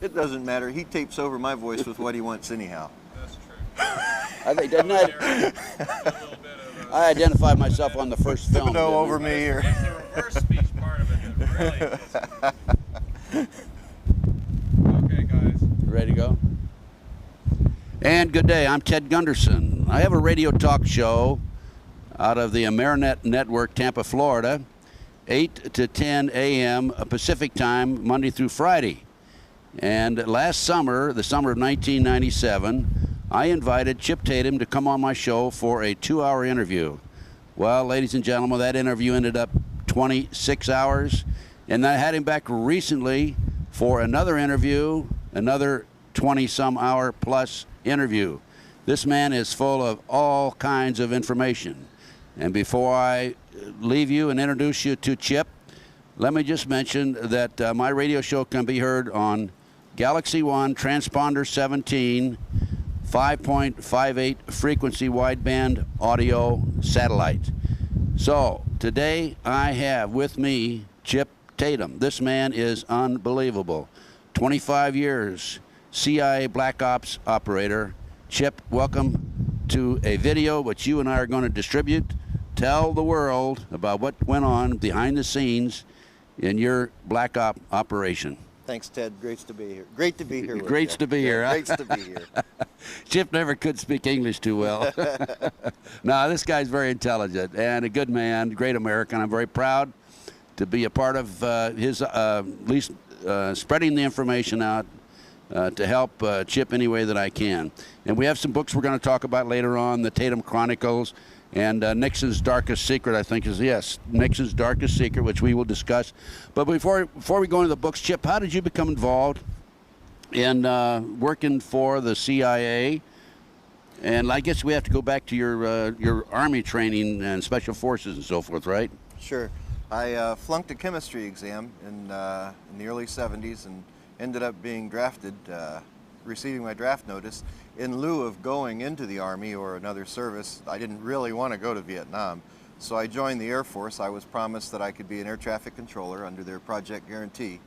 It doesn't matter. He tapes over my voice with what he wants anyhow. That's true. I think, didn't I? I identified myself on the first film. No over me here. It's the reverse speech part of it that really is. Okay, guys. Ready to go? And good day, I'm Ted Gunderson. I have a radio talk show out of the Amerinet Network, Tampa, Florida, 8 to 10 a.m. Pacific time, Monday through Friday. And last summer, the summer of 1997, I invited Chip Tatum to come on my show for a 2-hour interview. Well, ladies and gentlemen, that interview ended up 26 hours. And I had him back recently for another interview, another 20-some hour plus interview. This man is full of all kinds of information. And before I leave you and introduce you to Chip, let me just mention that my radio show can be heard on Galaxy One Transponder 17, 5.58 frequency wideband audio satellite. So today I have with me Chip Tatum. This man is unbelievable. 25 years, CIA Black Ops operator. Chip, welcome to a video which you and I are going to distribute. Tell the world about what went on behind the scenes in your Black Op operation. Thanks, Ted. Great to be here. Great to be here. Great to be here. Great to be here. Chip never could speak English too well. No, this guy's very intelligent and a good man, great American. I'm very proud to be a part of his, at least spreading the information out to help Chip any way that I can. And we have some books we're going to talk about later on, the Tatum Chronicles, and Nixon's Darkest Secret, I think is, yes, Nixon's Darkest Secret, which we will discuss. But before we go into the books, Chip, how did you become involved in working for the CIA? And I guess we have to go back to your Army training and Special Forces and so forth, right? Sure. I flunked a chemistry exam in the early 70s and ended up being drafted, receiving my draft notice. In lieu of going into the Army or another service, I didn't really want to go to Vietnam. So I joined the Air Force. I was promised that I could be an air traffic controller under their Project Guarantee.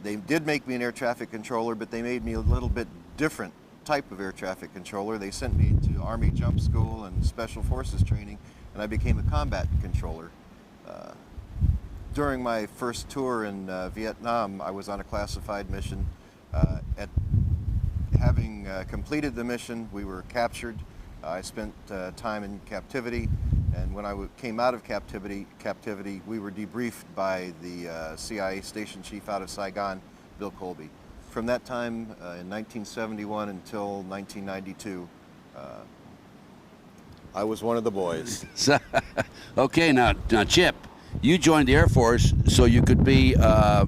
They did make me an air traffic controller, but they made me a little bit different type of air traffic controller. They sent me to Army Jump School and Special Forces training, and I became a combat controller. During my first tour in Vietnam, I was on a classified mission. Having completed the mission, we were captured. I spent time in captivity, and when I came out of captivity, we were debriefed by the CIA station chief out of Saigon, Bill Colby. From that time, in 1971 until 1992, I was one of the boys. Okay, now Chip, you joined the Air Force so you could be a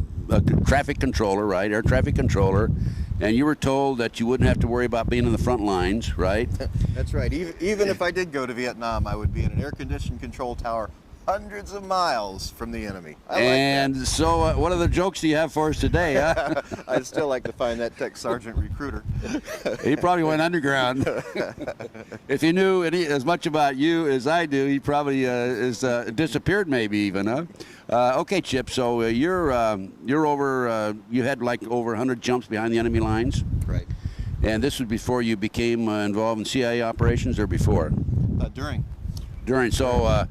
traffic controller, right? Air traffic controller. And you were told that you wouldn't have to worry about being in the front lines, right? That's right. Even if I did go to Vietnam, I would be in an air-conditioned control tower hundreds of miles from the enemy. And so what other jokes do you have for us today, huh? I'd still like to find that tech sergeant recruiter. He probably went underground. If he knew as much about you as I do, he probably is disappeared maybe even, huh? Okay, Chip, so you're over, you had like over 100 jumps behind the enemy lines? Right. And this was before you became involved in CIA operations or before? During. During. So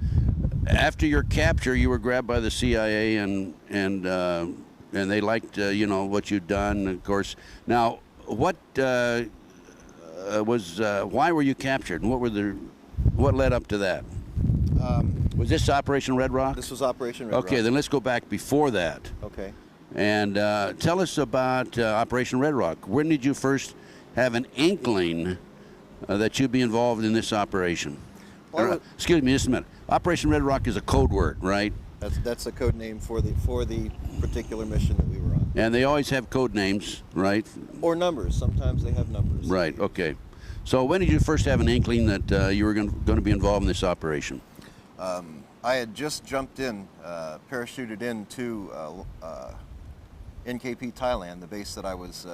after your capture, you were grabbed by the CIA and they liked, you know, what you'd done, of course. Now, what why were you captured and what led up to that? Was this Operation Red Rock? This was Operation Red Rock. Okay, then let's go back before that. Okay. And tell us about Operation Red Rock. When did you first have an inkling that you'd be involved in this operation? Well, excuse me, just a minute. Operation Red Rock is a code word, right? That's a code name for the particular mission that we were on. And they always have code names, right? Or numbers. Sometimes they have numbers. Right. Okay. So when did you first have an inkling that you were going to be involved in this operation? I had just jumped in, parachuted into NKP Thailand, the base that I was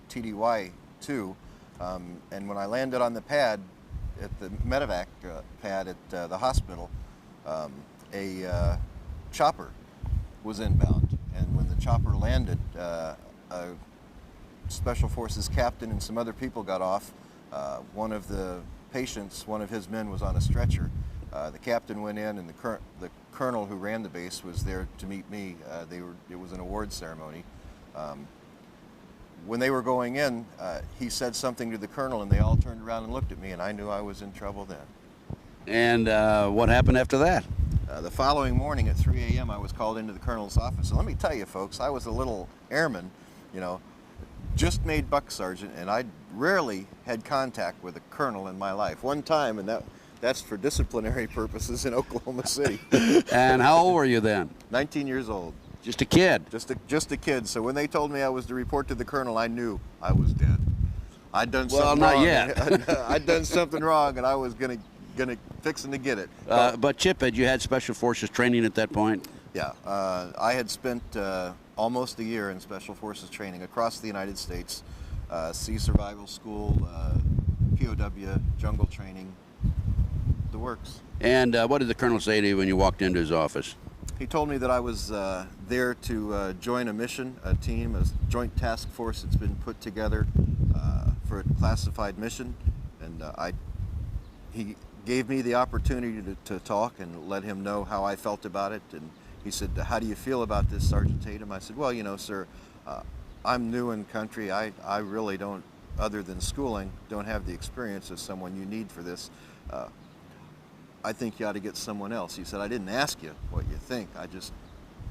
TDY to, and when I landed on the pad, at the medevac pad at the hospital, a chopper was inbound, and when the chopper landed, a Special Forces captain and some other people got off. One of the patients, one of his men was on a stretcher. The captain went in, and the colonel who ran the base was there to meet me. It was an award ceremony. When they were going in, he said something to the colonel, and they all turned around and looked at me, and I knew I was in trouble then. And what happened after that? The following morning at 3 a.m. I was called into the colonel's office. And let me tell you, folks, I was a little airman, you know, just made buck sergeant, and I rarely had contact with a colonel in my life. One time, and that's for disciplinary purposes in Oklahoma City. And how old were you then? 19 years old. Just a kid? Just a kid. So when they told me I was to report to the colonel, I knew I was dead. I'd done something not wrong. yet. I'd done something wrong, and I was gonna fixing to get it. But Chip, had you had Special Forces training at that point? Yeah, I had spent almost a year in Special Forces training across the United States, Sea Survival School, POW, jungle training, the works. And what did the colonel say to you when you walked into his office? He told me that I was there to join a mission, a team, a joint task force that's been put together for a classified mission, and he gave me the opportunity to talk and let him know how I felt about it. And he said, "How do you feel about this, Sergeant Tatum?" I said, "Well, you know, sir, I'm new in country. I really don't, other than schooling, don't have the experience of someone you need for this. I think you ought to get someone else." He said, "I didn't ask you what you think. I just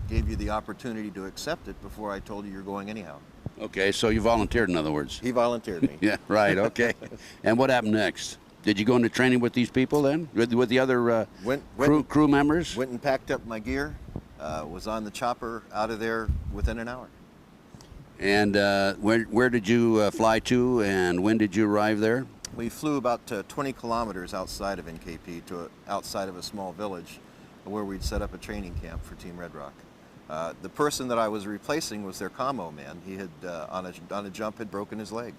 gave you the opportunity to accept it before I told you you're going anyhow." Okay, so you volunteered, in other words. He volunteered me. Yeah, right, okay. And what happened next? Did you go into training with these people then? With the other crew members? Went and packed up my gear, was on the chopper, out of there within an hour. And where did you fly to, and when did you arrive there? We flew about 20 kilometers outside of NKP to outside of a small village where we'd set up a training camp for Team Red Rock. The person that I was replacing was their commo man. He had, on a jump, had broken his leg.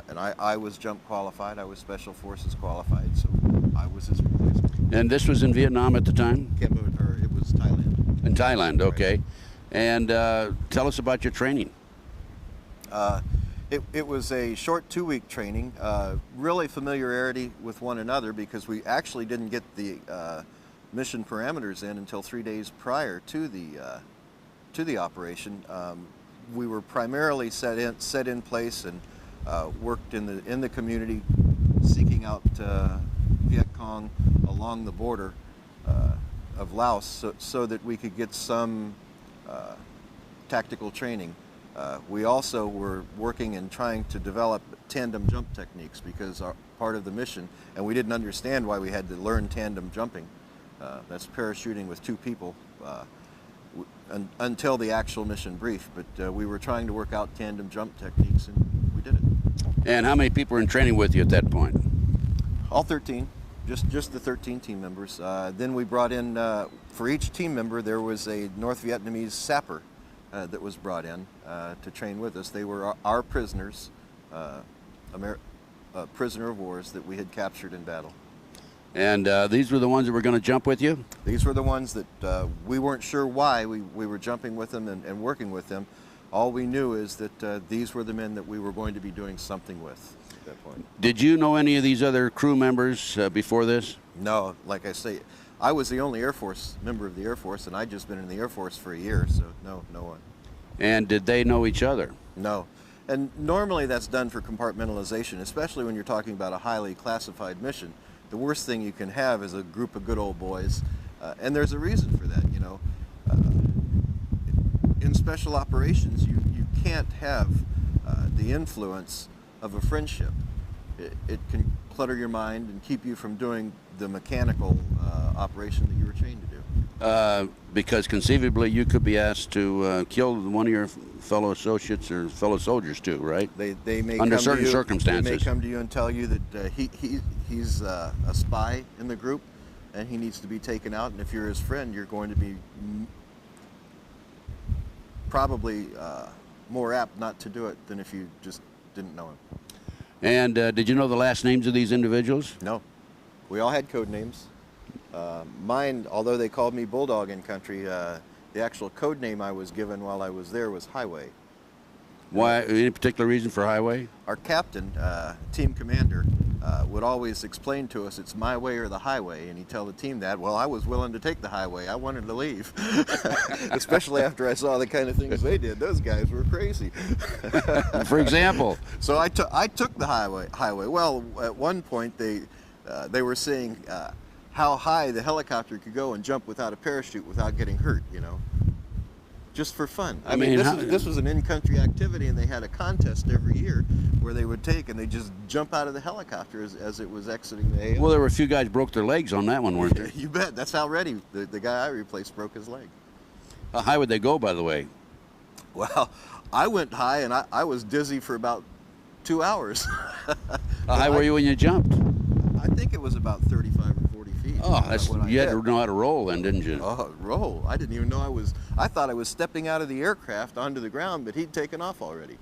And I was jump qualified, I was Special Forces qualified, so I was his replacement. And this was in Vietnam at the time? Cambodia, it was Thailand. In Thailand, okay. Right. And tell us about your training. It was a short 2-week training, really familiarity with one another, because we actually didn't get the mission parameters in until 3 days prior to the operation. We were primarily set in place and worked in the community, seeking out Viet Cong along the border of Laos, so that we could get some tactical training. We also were working and trying to develop tandem jump techniques, because part of the mission, and we didn't understand why we had to learn tandem jumping. That's parachuting with 2 people until the actual mission brief. But we were trying to work out tandem jump techniques, and we did it. And how many people were in training with you at that point? All 13, just the 13 team members. Then we brought in, for each team member, there was a North Vietnamese sapper that was brought in to train with us. They were our prisoners, prisoner of wars that we had captured in battle. And these were the ones that were going to jump with you? These were the ones that we weren't sure why we were jumping with them and working with them. All we knew is that these were the men that we were going to be doing something with at that point. Did you know any of these other crew members before this? No, like I say, I was the only Air Force member of the Air Force, and I'd just been in the Air Force for a year, so no one. And did they know each other? No. And normally that's done for compartmentalization, especially when you're talking about a highly classified mission. The worst thing you can have is a group of good old boys, and there's a reason for that, you know. In special operations, you can't have the influence of a friendship. It can clutter your mind and keep you from doing the mechanical operation that you were trained to do. Because conceivably you could be asked to kill one of your fellow associates or fellow soldiers too, right? They may under come certain to you, circumstances. They may come to you and tell you that he's a spy in the group and he needs to be taken out, and if you're his friend, you're going to be probably more apt not to do it than if you just didn't know him. And did you know the last names of these individuals? No. We all had code names. Mine, although they called me Bulldog in country, The actual code name I was given while I was there was Highway. Why? Any particular reason for highway? Our captain, team commander, would always explain to us, it's my way or the highway, and he'd tell the team that. Well, I was willing to take the highway. I wanted to leave, especially after I saw the kind of things they did. Those guys were crazy. For example? So I took the highway. Well, at one point they were saying how high the helicopter could go and jump without a parachute without getting hurt, you know. Just for fun. I mean, this was an in-country activity, and they had a contest every year where they would take and they just jump out of the helicopter as it was exiting the AO. Well, there were a few guys broke their legs on that one, weren't there? You bet. That's how Reddy, the guy I replaced, broke his leg. How high would they go, by the way? Well, I went high, and I was dizzy for about 2 hours. How high were you when you jumped? I think it was about 35 or 40 feet. Oh, you had to know how to roll then, didn't you? Oh, roll. I didn't even know I thought I was stepping out of the aircraft onto the ground, but he'd taken off already.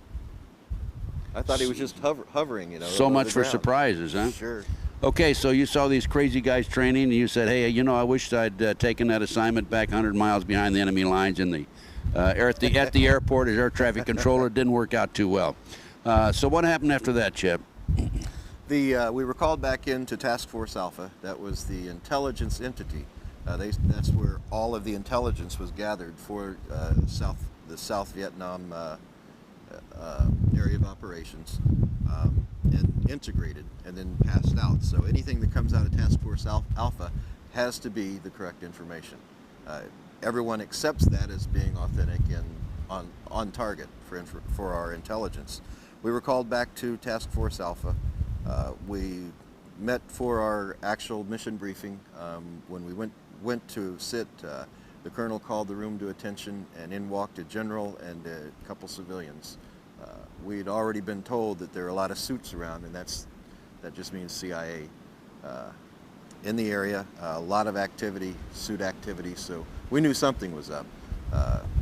I thought he was just hovering, you know. So much for surprises, huh? Sure. Okay, so you saw these crazy guys training, and you said, hey, you know, I wish I'd taken that assignment back 100 miles behind the enemy lines in the, at the airport as air traffic controller. It didn't work out too well. So what happened after that, Chip? We were called back into Task Force Alpha. That was the intelligence entity. That's where all of the intelligence was gathered for the South Vietnam area of operations, and integrated and then passed out. So anything that comes out of Task Force Alpha has to be the correct information. Everyone accepts that as being authentic and on target for our intelligence. We were called back to Task Force Alpha. We met for our actual mission briefing. When we went to sit, the colonel called the room to attention, and in walked a general and a couple civilians. We'd already been told that there are a lot of suits around, and that just means CIA. In the area, a lot of activity, suit activity, so we knew something was up.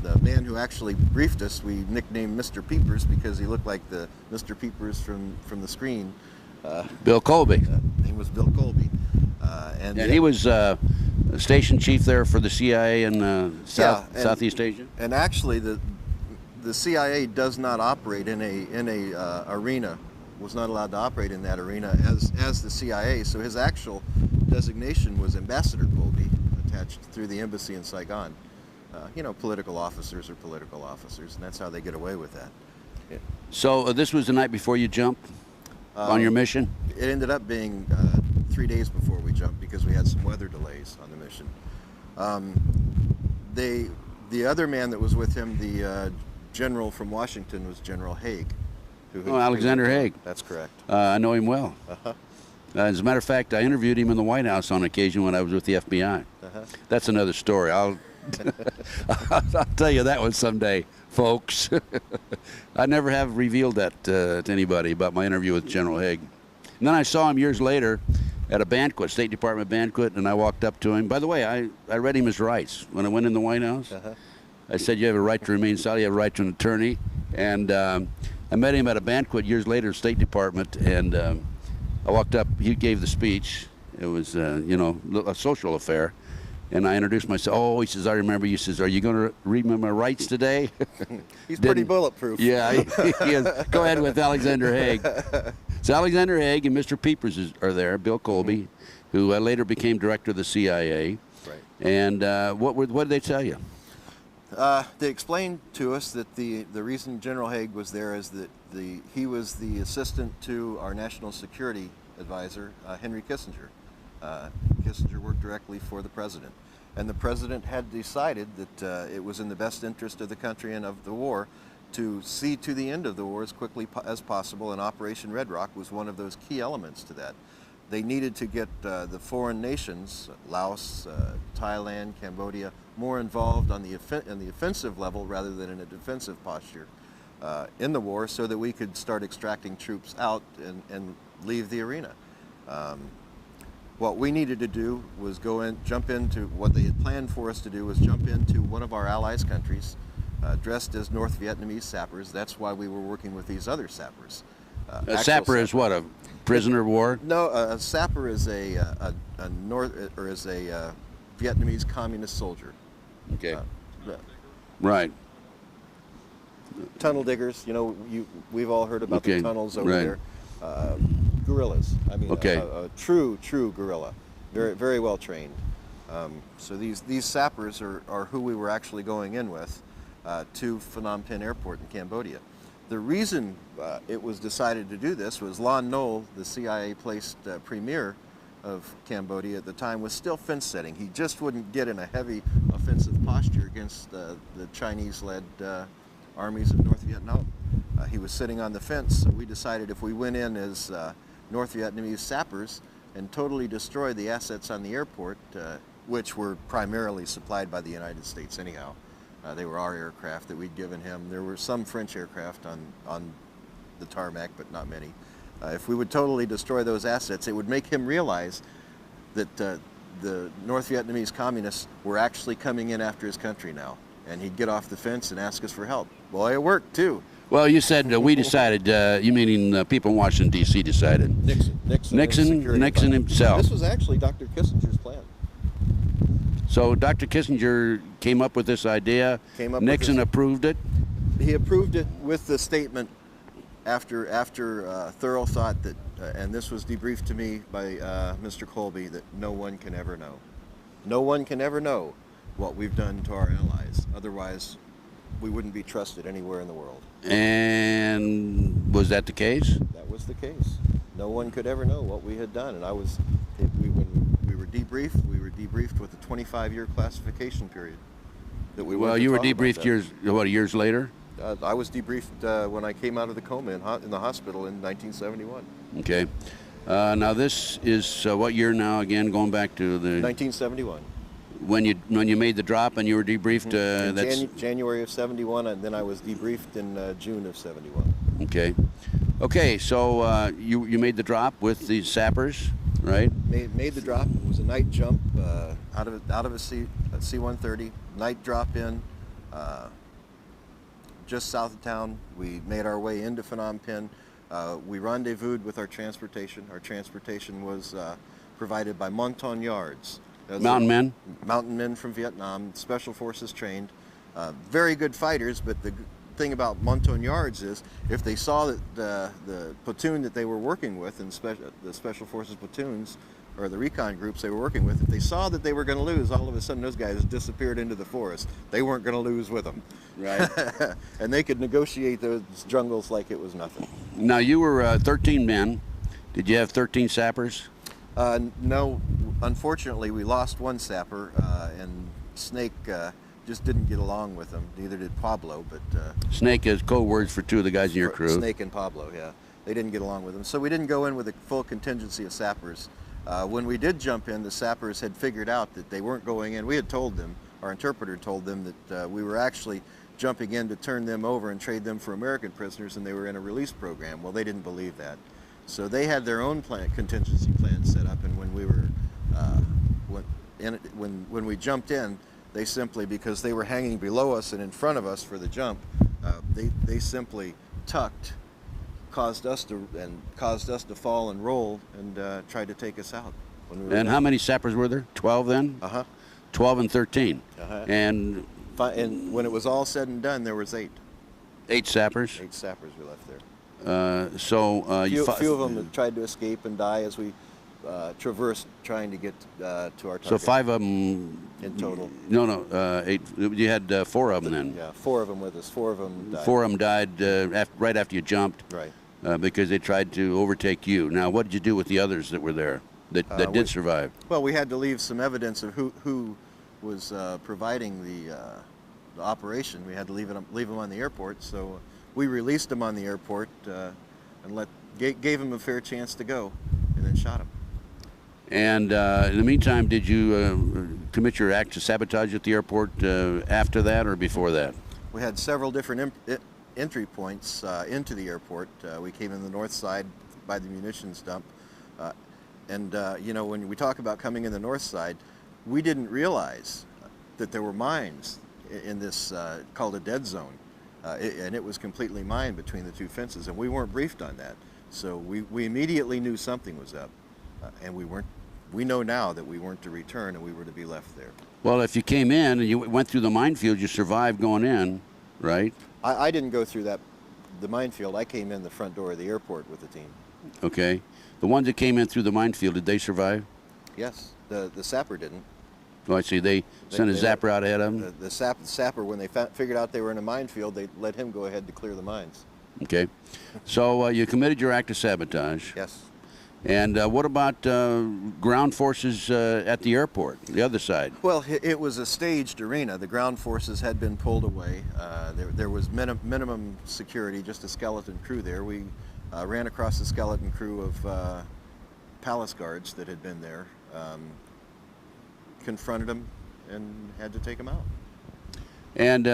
The man who actually briefed us, we nicknamed Mr. Peepers because he looked like the Mr. Peepers from the screen. Bill Colby. His name was Bill Colby. And he was station chief there for the CIA in Southeast Asia? And actually, the CIA does not operate in a arena, was not allowed to operate in that arena as the CIA, so his actual designation was Ambassador Colby, attached through the embassy in Saigon. You know, political officers are political officers, and that's how they get away with that. Yeah. So this was the night before you jumped on your mission? It ended up being 3 days before we jumped because we had some weather delays on the mission. The other man that was with him, the general from Washington, was General Haig. Alexander Haig. That's correct. I know him well. As a matter of fact, I interviewed him in the White House on occasion when I was with the FBI. That's another story. I'll tell you that one someday, folks. I never have revealed that to anybody about my interview with General Haig. And then I saw him years later at a banquet, State Department banquet, and I walked up to him. By the way, I read him his rights when I went in the White House. I said, you have a right to remain silent, you have a right to an attorney. And I met him at a banquet years later at State Department, and I walked up, he gave the speech. It was, you know, a social affair. And I introduced myself. Oh, he says, I remember you. He says, are you going to read me my rights today? He's pretty bulletproof. Yeah, he is. Go ahead with Alexander Haig. So Alexander Haig and Mr. Peepers are there, Bill Colby, who later became director of the CIA. Right. And what did they tell you? They explained to us that the reason General Haig was there is that he was the assistant to our national security advisor, Henry Kissinger. Kissinger worked directly for the president. And the president had decided that it was in the best interest of the country and of the war to see to the end of the war as quickly as possible, and Operation Red Rock was one of those key elements to that. They needed to get the foreign nations, Laos, Thailand, Cambodia, more involved on the offensive level rather than in a defensive posture in the war, so that we could start extracting troops out and leave the arena. What we needed to do was jump into what they had planned for us to do was jump into one of our allies' countries, dressed as North Vietnamese sappers. That's why we were working with these other sappers. A sapper is what, a prisoner of war? No, a sapper is a Vietnamese communist soldier. Okay. Right. Tunnel diggers, you know, we've all heard about Okay, the tunnels over right. there. Guerrillas, I mean, Okay. a true guerrilla, very well trained. So these sappers are who we were actually going in with to Phnom Penh Airport in Cambodia. The reason it was decided to do this was Lon Nol, the CIA-placed premier of Cambodia at the time, was still fence setting. He just wouldn't get in a heavy offensive posture against the Chinese-led armies of North Vietnam. He was sitting on the fence, so we decided if we went in as North Vietnamese sappers and totally destroyed the assets on the airport, which were primarily supplied by the United States anyhow. They were our aircraft that we'd given him. There were some French aircraft on the tarmac, but not many. If we would totally destroy those assets, it would make him realize that the North Vietnamese communists were actually coming in after his country now. And he'd get off the fence and ask us for help. Boy, it worked too. Well, you said we decided, you meaning people in Washington, D.C. decided. Nixon himself. This was actually Dr. Kissinger's plan. So Dr. Kissinger came up with this idea. Nixon approved it. He approved it with the statement after thorough thought that, and this was debriefed to me by Mr. Colby, that no one can ever know. No one can ever know what we've done to our allies. Otherwise, we wouldn't be trusted anywhere in the world. And was that the case? That was the case. No one could ever know what we had done. And when we were debriefed with a 25-year classification period. Well, you were debriefed years later? I was debriefed when I came out of the coma in the hospital in 1971. Okay. Now this is what year now again? Going back to the 1971. When you made the drop and you were debriefed. That's January of '71, and then I was debriefed in June of '71. Okay. Okay. So you made the drop with the sappers, right? Made the drop. It was a night jump out of a C-130. Night drop in. Just south of town. We made our way into Phnom Penh. We rendezvoused with our transportation. Our transportation was provided by Montagnards. Mountain men? Mountain men from Vietnam, special forces trained. Very good fighters, but the thing about Montagnards is if they saw that the platoon that they were working with, and the special forces platoons, or the recon groups they were working with, if they saw that they were going to lose, all of a sudden those guys disappeared into the forest. They weren't going to lose with them. Right. And they could negotiate those jungles like it was nothing. Now you were 13 men. Did you have 13 sappers? No, unfortunately we lost one sapper, and Snake just didn't get along with him. Neither did Pablo, but... Snake is code words for two of the guys in your crew. Snake and Pablo, yeah. They didn't get along with him. So we didn't go in with a full contingency of sappers. When we did jump in, the sappers had figured out that they weren't going in. We had told them, our interpreter told them that we were actually jumping in to turn them over and trade them for American prisoners, and they were in a release program. Well, they didn't believe that. So they had their own contingency plan set up, and when we were when we jumped in, they simply, because they were hanging below us and in front of us for the jump, they simply tucked, caused us to fall and roll, and tried to take us out. When we and how many sappers were there? 12 then? 12 and 13. And when it was all said and done, there was 8. 8 sappers? 8 sappers we left there. Few of them tried to escape and die as we traversed trying to get to our target. So 5 of them in total. No, 8. You had 4 of them then. Yeah, 4 of them with us. 4 of them died. 4 of them died right after you jumped. Right. Because they tried to overtake you. Now, what did you do with the others that were there that did survive? Well, we had to leave some evidence of who was providing the operation. We had to leave them on the airport, so we released them on the airport and gave them a fair chance to go, and then shot them. And in the meantime, did you commit your act of sabotage at the airport after that or before that? We had several different entry points into the airport. We came in the north side by the munitions dump. You know, when we talk about coming in the north side, we didn't realize that there were mines in this called a dead zone. And it was completely mined between the 2 fences, and we weren't briefed on that. So we immediately knew something was up, and we weren't we know now that we weren't to return and we were to be left there. Well, if you came in and you went through the minefield, you survived going in, right? I didn't go through the minefield. I came in the front door of the airport with the team. Okay. The ones that came in through the minefield, did they survive? Yes, the sapper didn't. Oh, I see. They sent a zapper out ahead of them? The sapper, when they figured out they were in a minefield, they let him go ahead to clear the mines. Okay. So you committed your act of sabotage. Yes. And what about ground forces at the airport, the other side? Well, it was a staged arena. The ground forces had been pulled away. There was minimum security, just a skeleton crew there. We ran across the skeleton crew of palace guards that had been there, confronted them, and had to take them out. And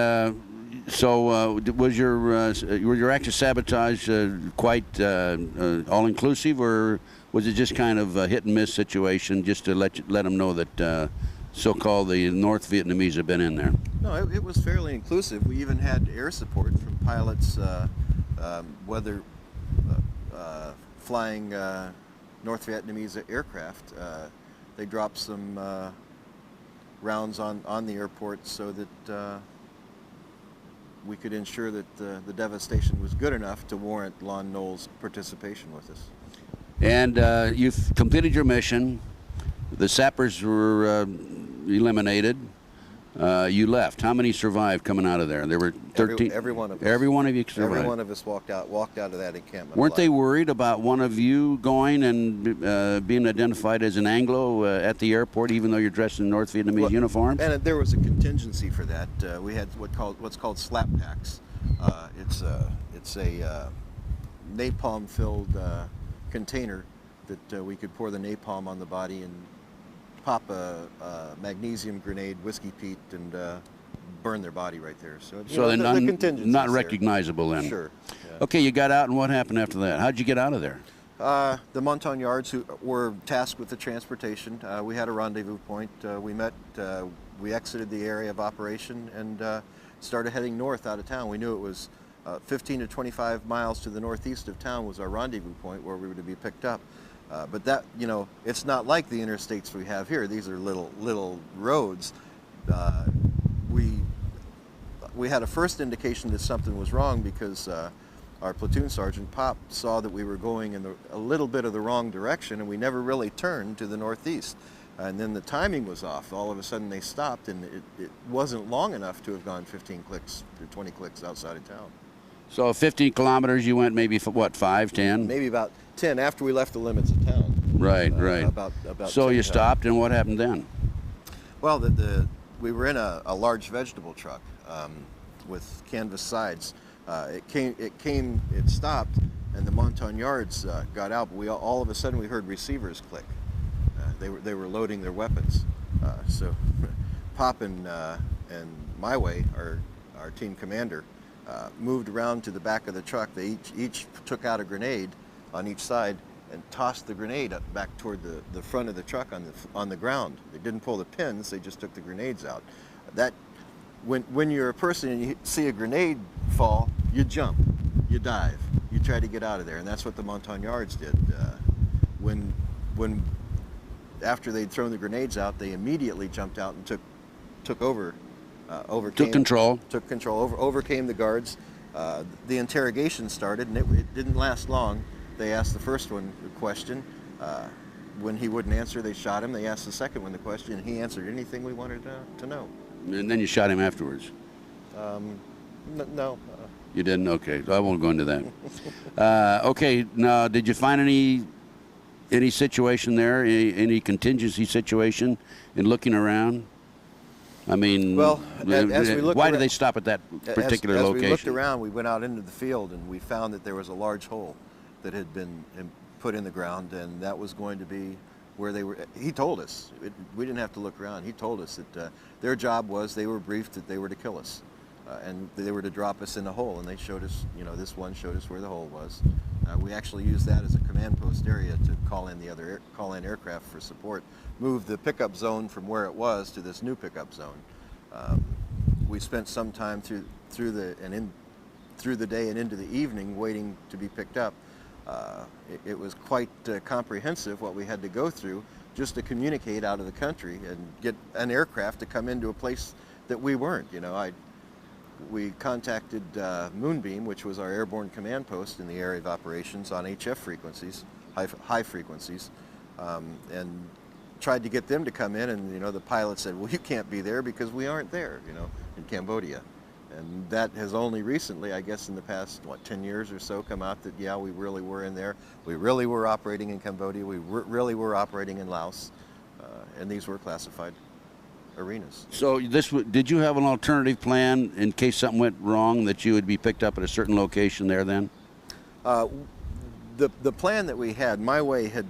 so was your act of sabotage quite all-inclusive, or was it just kind of a hit-and-miss situation, just to let them know that so-called the North Vietnamese have been in there? No, it was fairly inclusive. We even had air support from pilots, whether flying North Vietnamese aircraft. They dropped some rounds on the airport so that we could ensure that the devastation was good enough to warrant Lon Nole's participation with us. And you've completed your mission. The sappers were eliminated. You left. How many survived coming out of there? There were 13. Every one of us. Every one of you survived. Every one of us walked out of that encampment. Weren't they alive. worried about one of you going and being identified as an Anglo at the airport, even though you're dressed in North Vietnamese uniforms? And there was a contingency for that. We had what's called slap packs. It's a napalm-filled container that we could pour the napalm on the body and pop a magnesium grenade, whiskey peat, and burn their body right there. So they're not there. recognizable then. Sure. Yeah. Okay, you got out, and what happened after that? How'd you get out of there? The Montagnards, who were tasked with the transportation, we had a rendezvous point. We met, we exited the area of operation and started heading north out of town. We knew it was 15 to 25 miles to the northeast of town was our rendezvous point where we were to be picked up. But that, it's not like the interstates we have here. These are little roads. We had a first indication that something was wrong because our platoon sergeant, Pop, saw that we were going in a little bit of the wrong direction, and we never really turned to the northeast. And then the timing was off. All of a sudden they stopped, and it wasn't long enough to have gone 15 clicks or 20 clicks outside of town. So 15 kilometers, you went maybe, what, 5, 10? Maybe about 10 after we left the limits of town. Right, right. About so 10 you stopped, and what happened then? Well, we were in a large vegetable truck with canvas sides. It stopped, and the Montagnards got out. But all of a sudden we heard receivers click. They were loading their weapons. So Pop and my way, our team commander, moved around to the back of the truck. They each took out a grenade on each side and tossed the grenade up back toward the front of the truck on the ground. They didn't pull the pins, they just took the grenades out. When you're a person and you see a grenade fall, you jump, you dive, you try to get out of there, and that's what the Montagnards did. When after they'd thrown the grenades out, they immediately jumped out and took over. Took control, overcame the guards. The interrogation started, and it didn't last long. They asked the first one the question. When he wouldn't answer, they shot him. They asked the second one the question, and he answered anything we wanted to know. And then you shot him afterwards? No. You didn't? Okay, I won't go into that. Okay, now, did you find any situation there, any contingency situation in looking around? I mean, well, as we looked why around, did they stop at that particular location? As we looked around, we went out into the field, and we found that there was a large hole that had been put in the ground, and that was going to be where they were. He told us. We didn't have to look around. He told us that their job was, they were briefed that they were to kill us, and they were to drop us in a hole, and they showed us, this one showed us where the hole was. We actually used that as a command post area to call in aircraft for support, move the pickup zone from where it was to this new pickup zone. We spent some time through the day and into the evening waiting to be picked up. It was quite comprehensive what we had to go through. just to communicate out of the country and get an aircraft to come into a place that we weren't. You know, we contacted Moonbeam, which was our airborne command post in the area of operations on HF frequencies, high frequencies, and tried to get them to come in, and you know, the pilot said, well, you can't be there because we aren't there, you know, in Cambodia. And that has only recently, I guess in the past, what, 10 years or so, come out that, yeah, we really were in there. We really were operating in Cambodia. We really were operating in Laos. And these were classified arenas. So did you have an alternative plan in case something went wrong, that you would be picked up at a certain location there then? The plan that we had, My Way had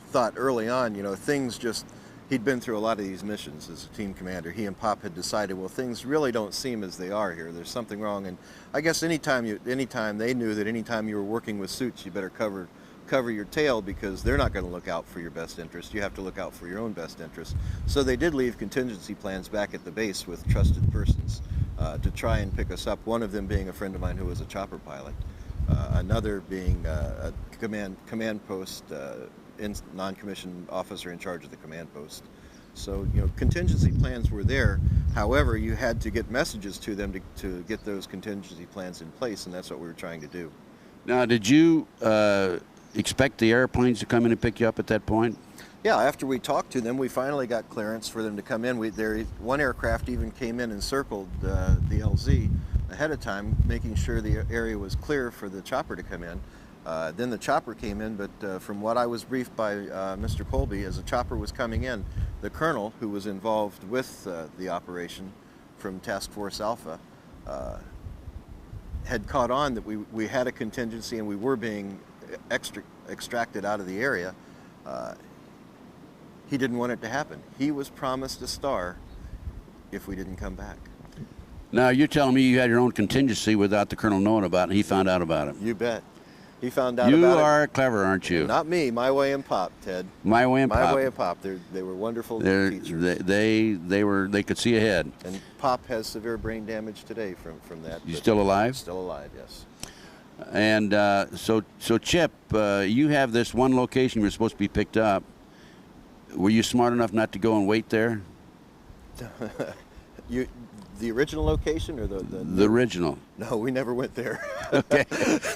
thought early on, you know, things just, he'd been through a lot of these missions as a team commander. He and Pop had decided, well, things really don't seem as they are here. There's something wrong. And I guess anytime they knew that anytime you were working with suits, you better cover your tail, because they're not going to look out for your best interest. You have to look out for your own best interest. So they did leave contingency plans back at the base with trusted persons to try and pick us up. One of them being a friend of mine who was a chopper pilot. Another being a command post non-commissioned officer in charge of the command post. So, you know, contingency plans were there. However, you had to get messages to them to get those contingency plans in place, and that's what we were trying to do. Now, did you expect the airplanes to come in and pick you up at that point? Yeah, after we talked to them, we finally got clearance for them to come in. One aircraft even came in and circled the LZ ahead of time, making sure the area was clear for the chopper to come in. Then the chopper came in, but from what I was briefed by Mr. Colby, as the chopper was coming in, the colonel who was involved with the operation from Task Force Alpha had caught on that we had a contingency and we were being extracted out of the area. He didn't want it to happen. He was promised a star if we didn't come back. Now, you're telling me you had your own contingency without the colonel knowing about it, and he found out about it. You bet. He found out about it. You are clever, aren't you? Not me. My Way and Pop, Ted. My Way and Pop. My Way and Pop. They were wonderful teachers. They could see ahead. And Pop has severe brain damage today from that. You still alive? Still alive, yes. And so Chip, you have this one location you were supposed to be picked up. Were you smart enough not to go and wait there? The original location or the original? No, we never went there. Okay.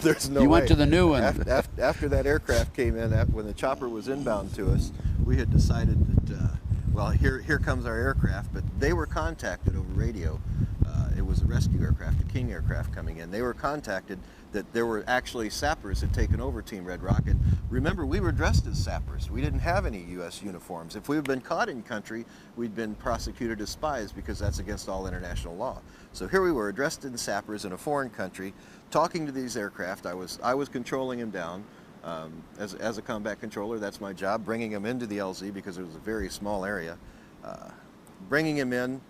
There's no You way. went to the new one. After that aircraft came in, when the chopper was inbound to us, we had decided that, well, here comes our aircraft, but they were contacted over radio. It was a rescue aircraft, a King aircraft coming in. They were contacted that there were actually sappers had taken over Team Red Rock. And remember, we were dressed as sappers. We didn't have any U.S. uniforms. If we had been caught in country, we'd been prosecuted as spies because that's against all international law. So here we were, dressed in sappers in a foreign country, talking to these aircraft. I was controlling them down. As a combat controller, that's my job, bringing them into the LZ because it was a very small area. Bringing them in,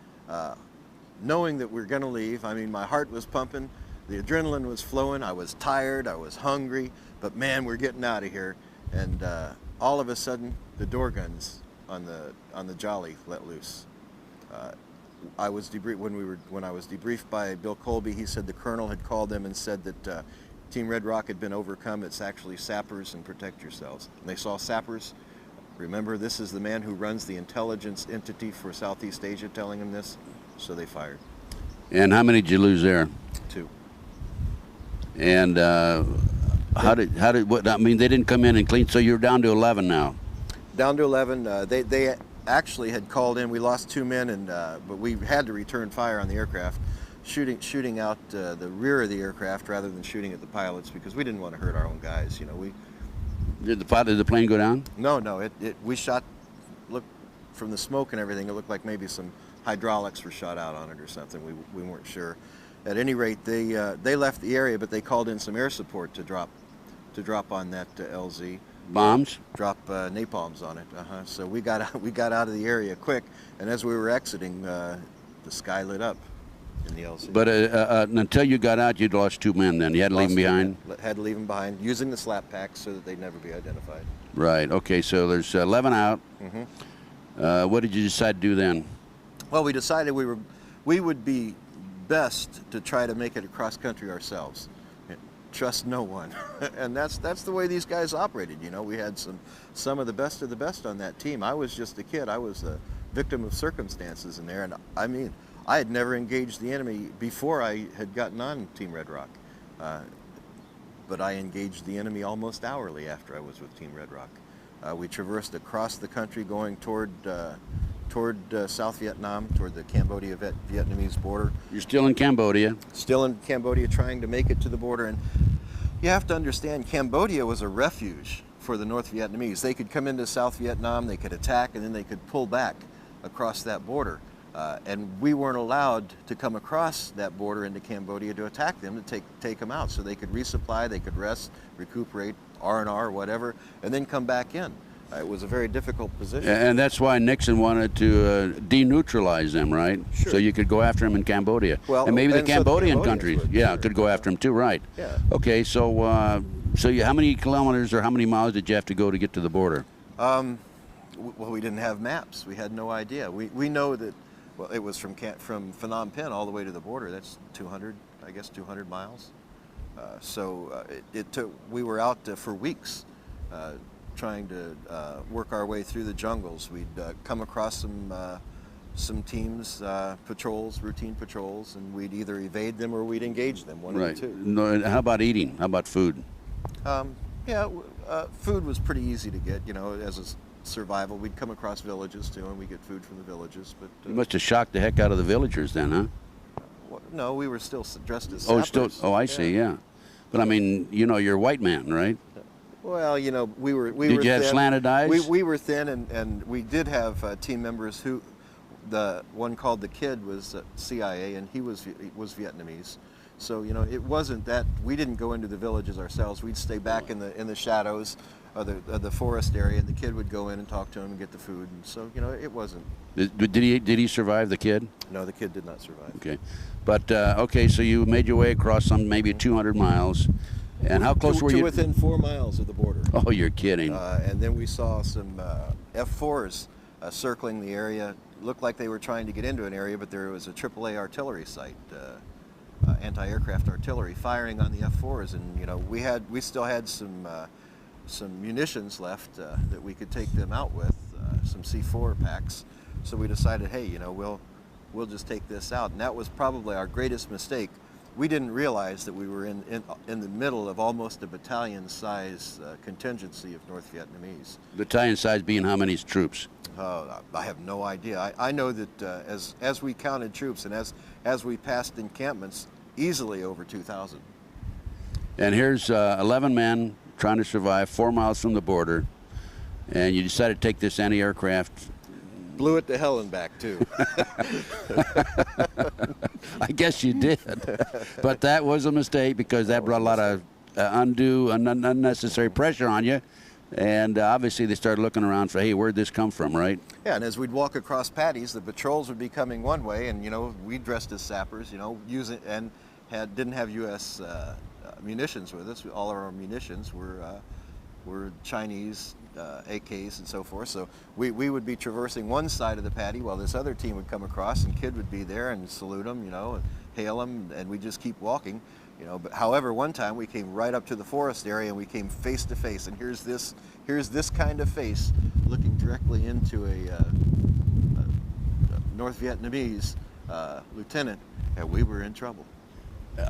knowing that we're going to leave. I mean, my heart was pumping, the adrenaline was flowing, I was tired, I was hungry, but man, we're getting out of here. And all of a sudden, the door guns on the Jolly let loose. I was when I was debriefed by Bill Colby, he said the colonel had called them and said that Team Red Rock had been overcome. It's actually sappers and protect yourselves. And they saw sappers. Remember, this is the man who runs the intelligence entity for Southeast Asia telling him this, so they fired. And how many did you lose there? 2. And I mean, they didn't come in and clean, so you're down to 11 now. Down to 11. They actually had called in. We lost 2 men, and but we had to return fire on the aircraft, shooting out the rear of the aircraft rather than shooting at the pilots because we didn't want to hurt our own guys. You know, Did the plane go down? No. We shot. Look, from the smoke and everything, it looked like maybe some hydraulics were shot out on it or something. We weren't sure. At any rate, they left the area, but they called in some air support to drop on that LZ. Bombs? Drop napalms on it. So we got out of the area quick, and as we were exiting, the sky lit up in the LZ. But until you got out, you'd lost 2 men. Then you had to leave them behind. Had to leave them behind, using the slap packs so that they'd never be identified. Right. Okay. So there's 11 out. Mm-hmm. What did you decide to do then? Well, we decided we would be best to try to make it across country ourselves. trust no one. And that's the way these guys operated. You know, we had some of the best on that team. I was just a kid. I was a victim of circumstances in there, and I mean, I had never engaged the enemy before I had gotten on Team Red Rock. But I engaged the enemy almost hourly after I was with Team Red Rock. We traversed across the country going toward South Vietnam, toward the Cambodia-Vietnamese border. You're still in Cambodia. Still in Cambodia, trying to make it to the border. And you have to understand, Cambodia was a refuge for the North Vietnamese. They could come into South Vietnam, they could attack, and then they could pull back across that border. And we weren't allowed to come across that border into Cambodia to attack them, to take them out. So they could resupply, they could rest, recuperate, R&R, whatever, and then come back in. It was a very difficult position. And that's why Nixon wanted to deneutralize them, right? Sure. So you could go after them in Cambodia. Well, and maybe the and so Cambodian the countries, would, yeah, sure. could go after them too, right? Yeah. Okay, so how many kilometers or how many miles did you have to go to get to the border? Well, we didn't have maps. We had no idea. We know that, well, it was from Phnom Penh all the way to the border. That's 200 miles. It took. We were out for weeks, trying to work our way through the jungles. We'd come across some teams, routine patrols, and we'd either evade them or we'd engage them. One Right. of the two. No, how about eating? How about food? Food was pretty easy to get. You know, as a survival, we'd come across villages too, and we get food from the villages. But You must have shocked the heck out of the villagers then, huh? no, we were still dressed as Oh, sappers. I see, yeah. But I mean, you know, you're a white man, right? Well, you know, we were Did you have thin. slanted eyes? We were thin, and we did have team members who, the one called the Kid was CIA, and he was Vietnamese. So you know, it wasn't that we didn't go into the villages ourselves. We'd stay back in the shadows of the forest area, and the Kid would go in and talk to him and get the food. And so you know, it wasn't. Did he survive, the Kid? No, the Kid did not survive. Okay, but okay, so you made your way across some maybe 200 miles, and how close were to you? within 4 miles of the border. Oh, you're kidding. And then we saw some F-4s circling the area. Looked like they were trying to get into an area, but there was a AAA artillery site, anti-aircraft artillery, firing on the F-4s. And you know, we still had some munitions left that we could take them out with, some C4 packs. So we decided, hey, you know, we'll just take this out. And that was probably our greatest mistake. We didn't realize that we were in the middle of almost a battalion-size contingency of North Vietnamese. Battalion size being how many troops? I have no idea. I know that as we counted troops and as we passed encampments, easily over 2,000. And here's 11 men trying to survive 4 miles from the border, and you decided to take this anti-aircraft. Blew it to hell and back too. I guess you did, but that was a mistake because that brought a lot of undue and unnecessary pressure on you, and obviously they started looking around for, hey, where'd this come from, right? Yeah, and as we'd walk across paddies, the patrols would be coming one way, and you know, we dressed as sappers, you know, didn't have U.S. Munitions with us. All of our munitions were Chinese AKs and so forth. So we would be traversing one side of the paddy while this other team would come across, and Kid would be there and salute them, you know, and hail them, and we just keep walking, you know. But however, one time we came right up to the forest area and we came face to face, and here's this kind of face looking directly into a North Vietnamese lieutenant, and we were in trouble.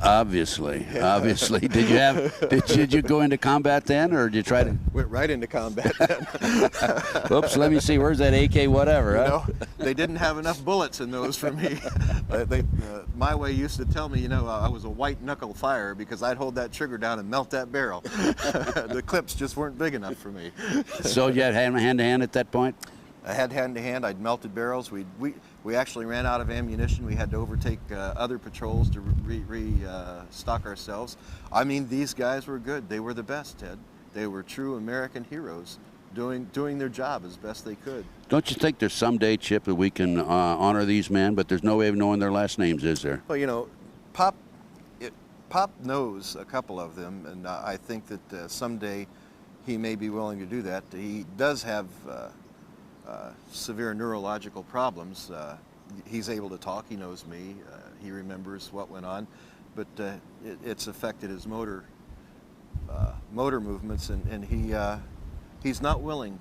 Obviously. Did you go into combat then, or did you try to? Went right into combat then. Oops, let me see, where's that AK whatever, You huh? know, they didn't have enough bullets in those for me. My way used to tell me, you know, I was a white knuckle firer because I'd hold that trigger down and melt that barrel. The clips just weren't big enough for me. So you had hand-to-hand at that point? I had hand-to-hand. I'd melted barrels. We actually ran out of ammunition. We had to overtake other patrols to restock ourselves. I mean, these guys were good. They were the best, Ted. They were true American heroes, doing their job as best they could. Don't you think there's someday, Chip, that we can honor these men, but there's no way of knowing their last names, is there? Well, you know, Pop knows a couple of them, and I think that someday he may be willing to do that. He does have severe neurological problems. He's able to talk. He knows me. He remembers what went on, but it's affected his motor motor movements, and he's not willing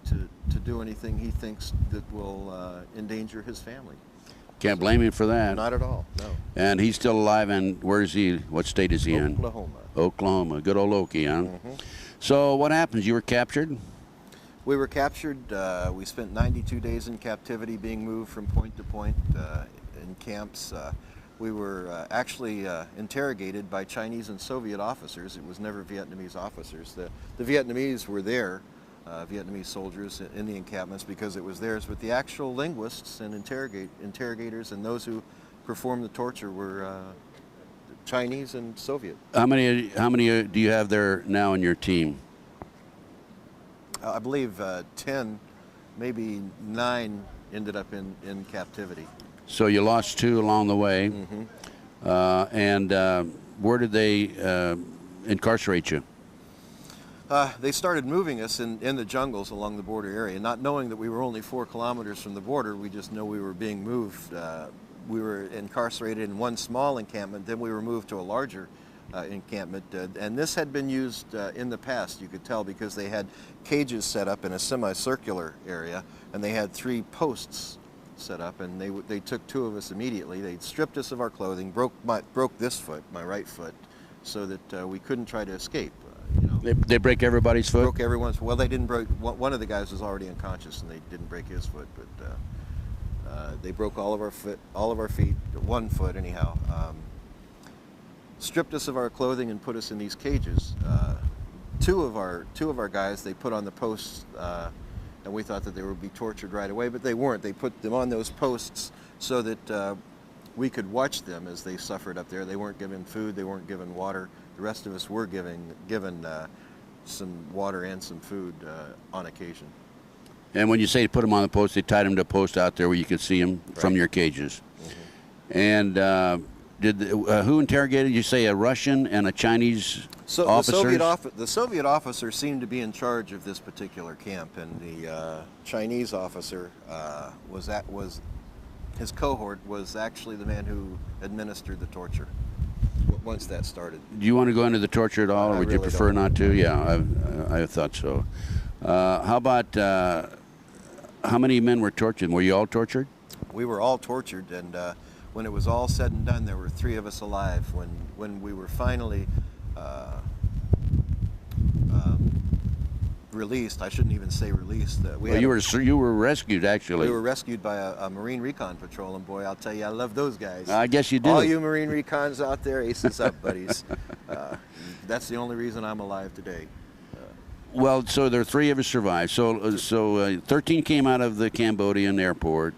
to do anything he thinks that will endanger his family. Can't blame him for that. Not at all, no. And he's still alive, and where is he? What state is he in? Oklahoma. Oklahoma. Good old Okie, huh? So what happens? You were captured? We were captured. We spent 92 days in captivity, being moved from point to point in camps. We were actually interrogated by Chinese and Soviet officers. It was never Vietnamese officers. The Vietnamese were there, Vietnamese soldiers in the encampments, because it was theirs, but the actual linguists and interrogators and those who performed the torture were Chinese and Soviet. How many do you have there now in your team? I believe 10, maybe 9 ended up in captivity. So you lost 2 along the way. And where did they incarcerate you? They started moving us in the jungles along the border area, not knowing that we were only 4 kilometers from the border. We just know we were being moved. We were incarcerated in one small encampment, then we were moved to a larger encampment, and this had been used in the past, you could tell, because they had cages set up in a semicircular area, and they had 3 posts set up, and they took 2 of us immediately. They stripped us of our clothing, broke this foot, my right foot, so that we couldn't try to escape. You know. They break everybody's foot? Broke everyone's. Well, they didn't break. One of the guys was already unconscious, and they didn't break his foot, but they broke all of our feet, 1 foot anyhow. Stripped us of our clothing and put us in these cages. Two of our guys they put on the posts, and we thought that they would be tortured right away, but they weren't. They put them on those posts so that we could watch them as they suffered up there. They weren't given food. They weren't given water. The rest of us were given some water and some food on occasion. And when you say put them on the post, they tied them to a post out there where you could see them from your cages. And who interrogated you? Say a Russian and a Chinese officer? The Soviet officer seemed to be in charge of this particular camp, and the Chinese officer his cohort was actually the man who administered the torture. Once that started. Do you want to go into the torture at all, or would you prefer not to? Yeah, I thought so. How about how many men were tortured? Were you all tortured? We were all tortured, and when it was all said and done, there were 3 of us alive. When we were finally released, I shouldn't even say released. You were rescued, actually. We were rescued by a Marine Recon Patrol, and boy, I'll tell you, I love those guys. I guess you do. All you Marine Recons out there, aces up, buddies. That's the only reason I'm alive today. Well, so there are 3 of us survived. So 13 came out of the Cambodian airport.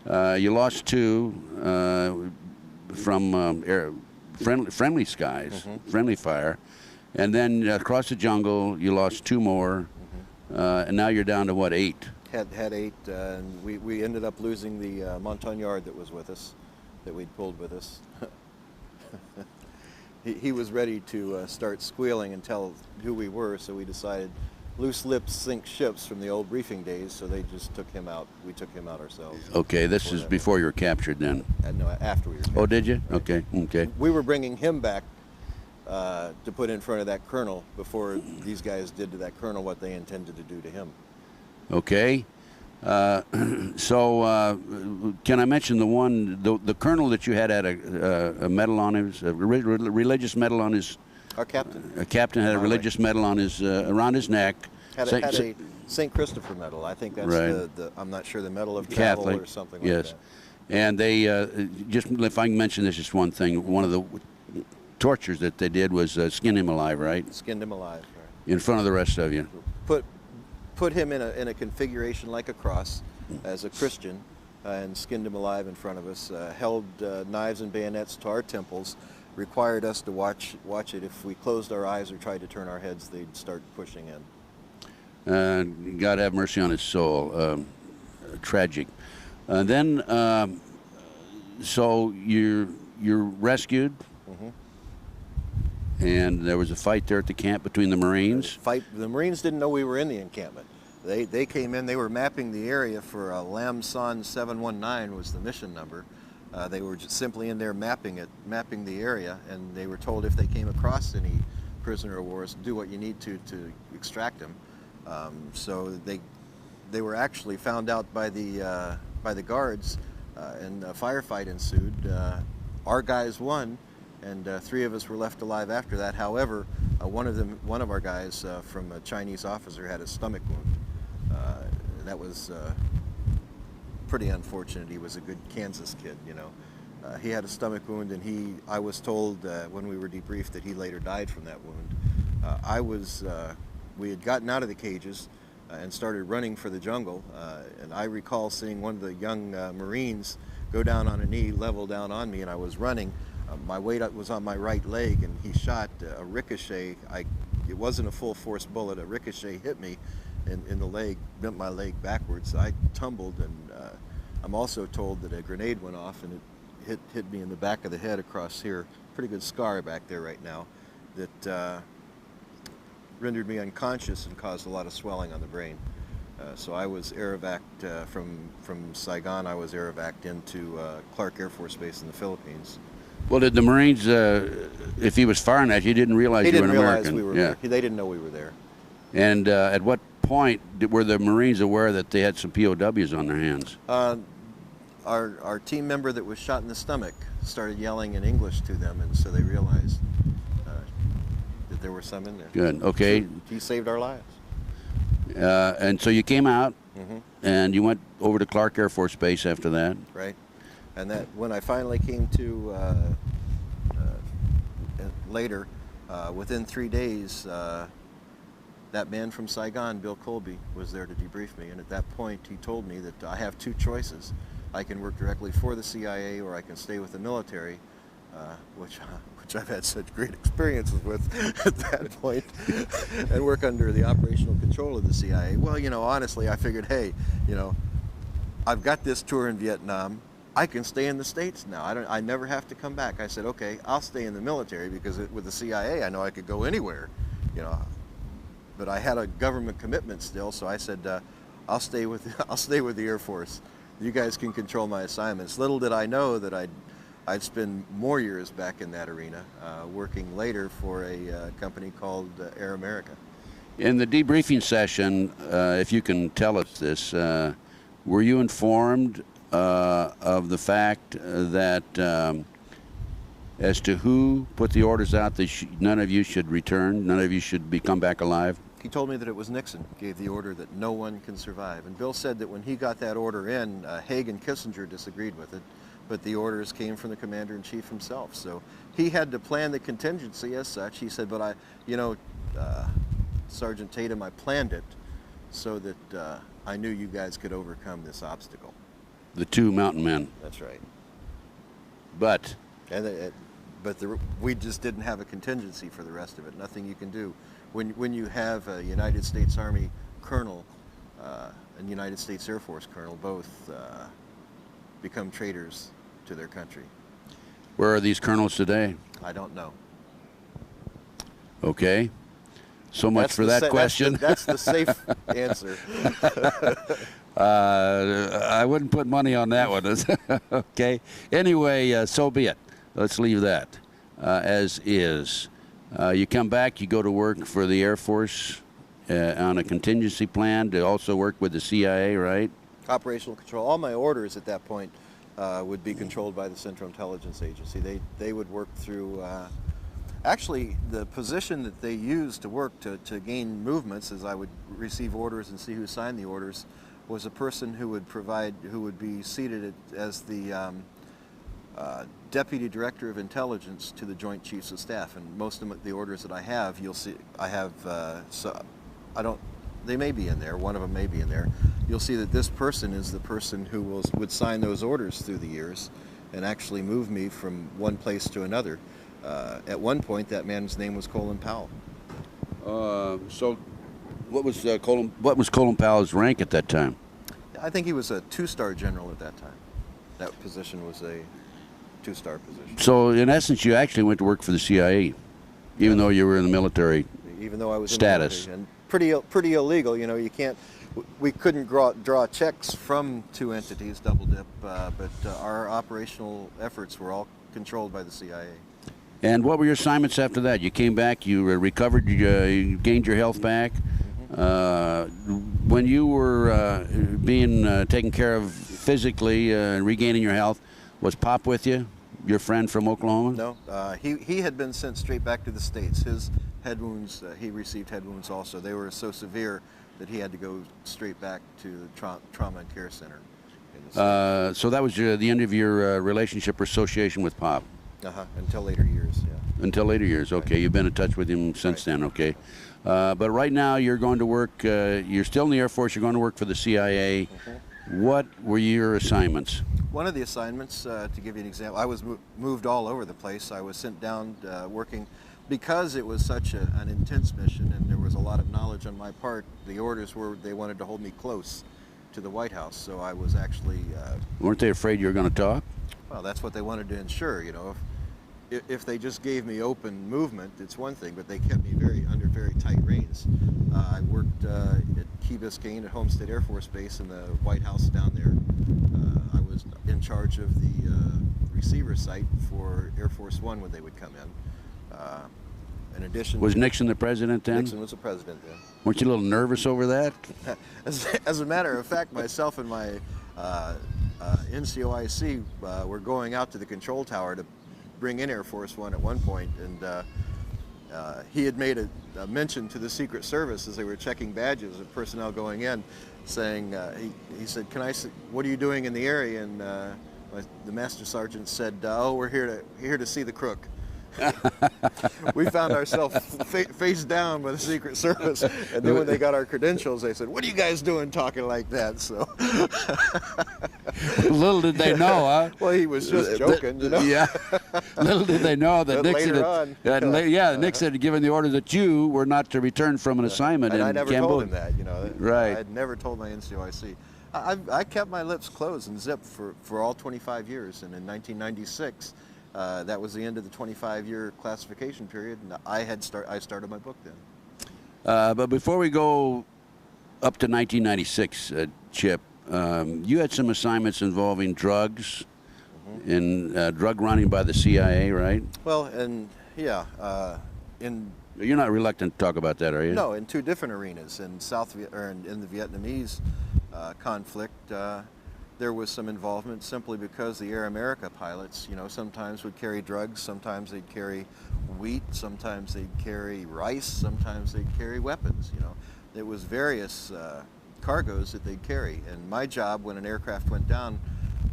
You lost 2 from friendly skies, friendly fire. And then across the jungle, you lost 2 more, and now you're down to what, 8? Had 8, and we ended up losing the Montagnard that was with us, that we'd pulled with us. he was ready to start squealing and tell who we were, so we decided loose lips sink ships from the old briefing days, so they just took him out. We took him out ourselves. Okay, this is before you were captured then? No, after we were captured. Oh, did you? Okay, okay. We were bringing him back to put in front of that colonel before these guys did to that colonel what they intended to do to him. Okay. So can I mention the colonel that you had a medal on his, a religious medal on his? Our captain. A captain had a religious medal on his, around his neck. Had a St. Christopher medal. I think that's the I'm not sure, the medal of travel Catholic, or something like yes. that. And they, just if I can mention this, just one thing, one of the tortures that they did was skin him alive, right? Skinned him alive, right. In front of the rest of you. Put him in a configuration like a cross as a Christian, and skinned him alive in front of us. Held knives and bayonets to our temples. Required us to watch it. If we closed our eyes or tried to turn our heads, they'd start pushing in. God have mercy on his soul. Tragic. Then, so you're rescued. And there was a fight there at the camp between the Marines. The Marines didn't know we were in the encampment. They came in. They were mapping the area for Lam Son 719 was the mission number. They were just simply in there mapping the area, and they were told if they came across any prisoner of wars, do what you need to extract him. So they were actually found out by the guards, and a firefight ensued. Our guys won, and 3 of us were left alive after that. However, one of our guys from a Chinese officer had a stomach wound. That was pretty unfortunate. He was a good Kansas kid, you know. He had a stomach wound, and I was told when we were debriefed that he later died from that wound. We had gotten out of the cages and started running for the jungle, and I recall seeing one of the young Marines go down on a knee, level down on me, and I was running. My weight was on my right leg, and he shot a ricochet. It wasn't a full force bullet. A ricochet hit me in the leg, bent my leg backwards. I tumbled, and I'm also told that a grenade went off, and it hit me in the back of the head across here. Pretty good scar back there right now that rendered me unconscious and caused a lot of swelling on the brain. So I was air evac'd from Saigon. I was air evac'd into Clark Air Force Base in the Philippines. Well, did the Marines, if he was firing at you, didn't realize you were an American? They didn't realize we were there. They didn't know we were there. And at what point were the Marines aware that they had some POWs on their hands? Our team member that was shot in the stomach started yelling in English to them, and so they realized that there were some in there. Good, okay. So he saved our lives. And so you came out, and you went over to Clark Air Force Base after that. Right. And that when I finally came to later, within 3 days, that man from Saigon, Bill Colby, was there to debrief me. And at that point, he told me that I have 2 choices. I can work directly for the CIA, or I can stay with the military, which I've had such great experiences with at that point, and work under the operational control of the CIA. Well, you know, honestly, I figured, hey, you know, I've got this tour in Vietnam. I can stay in the States now. I never have to come back. I said, okay, I'll stay in the military, because with the CIA, I know I could go anywhere, you know. But I had a government commitment still, so I said, I'll stay with the Air Force. You guys can control my assignments. Little did I know that I'd spend more years back in that arena, working later for a company called Air America. In the debriefing session, if you can tell us this, were you informed of the fact that as to who put the orders out that none of you should return, none of you should come back alive? He told me that it was Nixon gave the order that no one can survive. And Bill said that when he got that order in, Haig and Kissinger disagreed with it, but the orders came from the commander-in-chief himself. So he had to plan the contingency as such. He said, but Sergeant Tatum, I planned it so that I knew you guys could overcome this obstacle. The 2 mountain men. That's right. But we just didn't have a contingency for the rest of it. Nothing you can do. When you have a United States Army colonel and United States Air Force colonel both become traitors to their country. Where are these colonels today? I don't know. Okay. So much for that question. That's the safe answer. I wouldn't put money on that one. Okay. Anyway, so be it. Let's leave that as is. You come back, you go to work for the Air Force on a contingency plan to also work with the CIA, right? Operational control. All my orders at that point would be controlled by the Central Intelligence Agency. They would work through, actually the position that they used to work to gain movements as I would receive orders and see who signed the orders was a person who would be seated as the Deputy Director of Intelligence to the Joint Chiefs of Staff. And most of the orders that I have, you'll see, they may be in there, one of them may be in there. You'll see that this person is the person who would sign those orders through the years and actually move me from one place to another. At one point, that man's name was Colin Powell. So what was Colin Powell's rank at that time? I think he was a 2-star general at that time. That position was a 2-star position. So in essence, you actually went to work for the CIA, even though you were in the military. Even though I was status. In the military, and pretty illegal. You know, you can't. We couldn't draw checks from 2 entities, double dip, but our operational efforts were all controlled by the CIA. And what were your assignments after that? You came back, you recovered, you gained your health back. When you were being taken care of physically and regaining your health, was Pop with you, your friend from Oklahoma? No, he had been sent straight back to the States. His head wounds, he received head wounds also. They were so severe that he had to go straight back to the trauma and care center. So that was the end of your relationship or association with Pop? Until later years, yeah. Until later years, okay. Right. You've been in touch with him since then, okay. But right now you're going to work, you're still in the Air Force, you're going to work for the CIA. What were your assignments? One of the assignments, to give you an example, I was moved all over the place. I was sent down working, because it was such an intense mission and there was a lot of knowledge on my part. The orders were they wanted to hold me close to the White House, so I was actually... Weren't they afraid you were going to talk? Well, that's what they wanted to ensure, you know. If they just gave me open movement, it's one thing, but they kept me under very tight reins. I worked at Key Biscayne at Homestead Air Force Base in the White House down there. I was in charge of the receiver site for Air Force One when they would come in. In addition, was Nixon the president then? Nixon was the president then. Weren't you a little nervous over that? As a matter of fact, myself and my NCOIC were going out to the control tower to bring in Air Force One at one point, and he had made a mention to the Secret Service as they were checking badges of personnel going in, saying, he said, what are you doing in the area? And the Master Sergeant said, oh, we're here to see the crook. We found ourselves face down by the Secret Service, and then when they got our credentials, they said, what are you guys doing talking like that? So little did they know, huh? Well, he was just joking, you know. Yeah. Little did they know that Nixon had given the order that you were not to return from an assignment in I never Cambodia. told him that, you know. Right. I had never told my NCOIC. I kept my lips closed and zipped for all 25 years, and in 1996, that was the end of the 25-year classification period, and I started my book then. But before we go up to 1996, Chip, you had some assignments involving drugs and drug running by the CIA, right? Well, and yeah, you're not reluctant to talk about that, are you? No, in two different arenas. In in the Vietnamese conflict, there was some involvement simply because the Air America pilots, you know, sometimes would carry drugs, sometimes they'd carry wheat, sometimes they'd carry rice, sometimes they'd carry weapons, you know. There was various cargoes that they'd carry, and my job when an aircraft went down,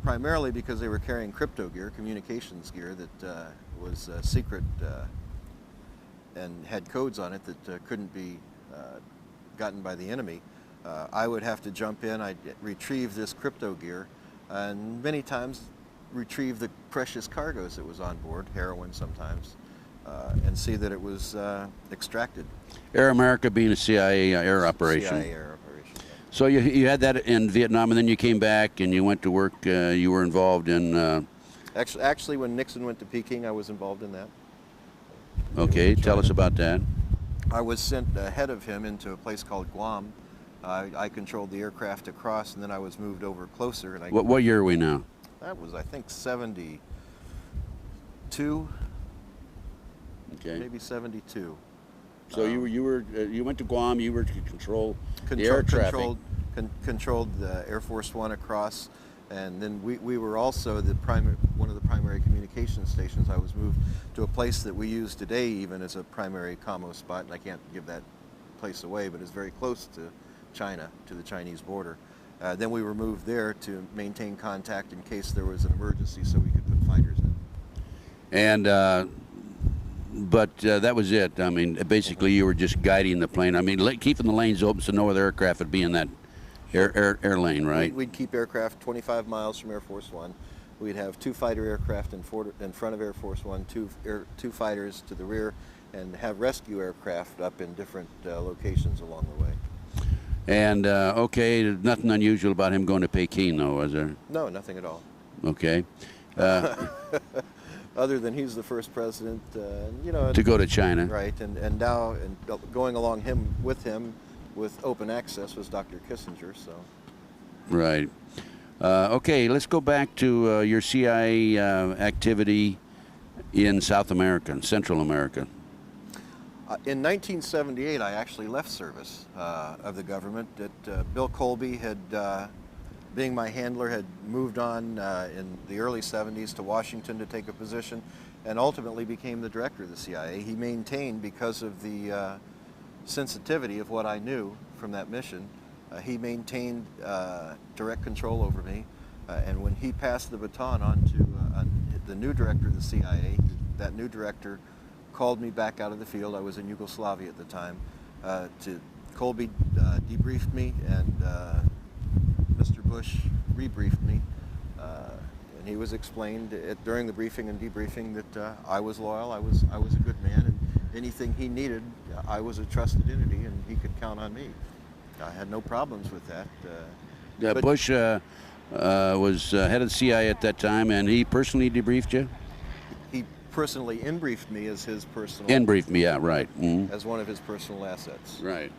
primarily because they were carrying crypto gear, communications gear that was secret and had codes on it that couldn't be gotten by the enemy. I would have to jump in, I'd retrieve this crypto gear, and many times retrieve the precious cargoes that was on board, heroin sometimes, and see that it was extracted. Air America being a CIA air operation. CIA air operation, yeah. So you had that in Vietnam, and then you came back and you went to work, you were involved in... Actually, when Nixon went to Peking, I was involved in that. Okay, tell us about that. I was sent ahead of him into a place called Guam. I controlled the aircraft across, and then I was moved over closer. And what year are we now? That was, I think, 72. Okay. Maybe 72. So you went to Guam. You were to control the air traffic. Controlled the Air Force One across, and then we were also one of the primary communication stations. I was moved to a place that we use today even as a primary commo spot, and I can't give that place away, but it's very close to China, to the Chinese border. Then we were moved there to maintain contact in case there was an emergency so we could put fighters in. And but that was it. I mean, basically you were just guiding the plane. I mean, keeping the lanes open so no other aircraft would be in that air lane, right? We'd keep aircraft 25 miles from Air Force One. We'd have two fighter aircraft in front of Air Force One, two fighters to the rear, and have rescue aircraft up in different locations along the way. And, okay, there's nothing unusual about him going to Peking, though, was there? No, nothing at all. Okay. Other than he's the first president, you know. To go to China. Right, and now going along with him with open access was Dr. Kissinger, so. Right. Okay, let's go back to your CIA activity in South America, in Central America? In 1978, I actually left service of the government. Bill Colby had, being my handler, had moved on in the early 70s to Washington to take a position, and ultimately became the director of the CIA. He maintained, because of the sensitivity of what I knew from that mission, he maintained direct control over me. And when he passed the baton on to the new director of the CIA, that new director called me back out of the field. I was in Yugoslavia at the time. Colby debriefed me, and Mr. Bush rebriefed me. And he was explained during the briefing and debriefing that I was loyal, I was a good man, and anything he needed, I was a trusted entity, and he could count on me. I had no problems with that. Bush was head of the CIA at that time, and he personally debriefed you? He personally in-briefed me as his personal... In-briefed me, yeah, right. Mm-hmm. As one of his personal assets. Right.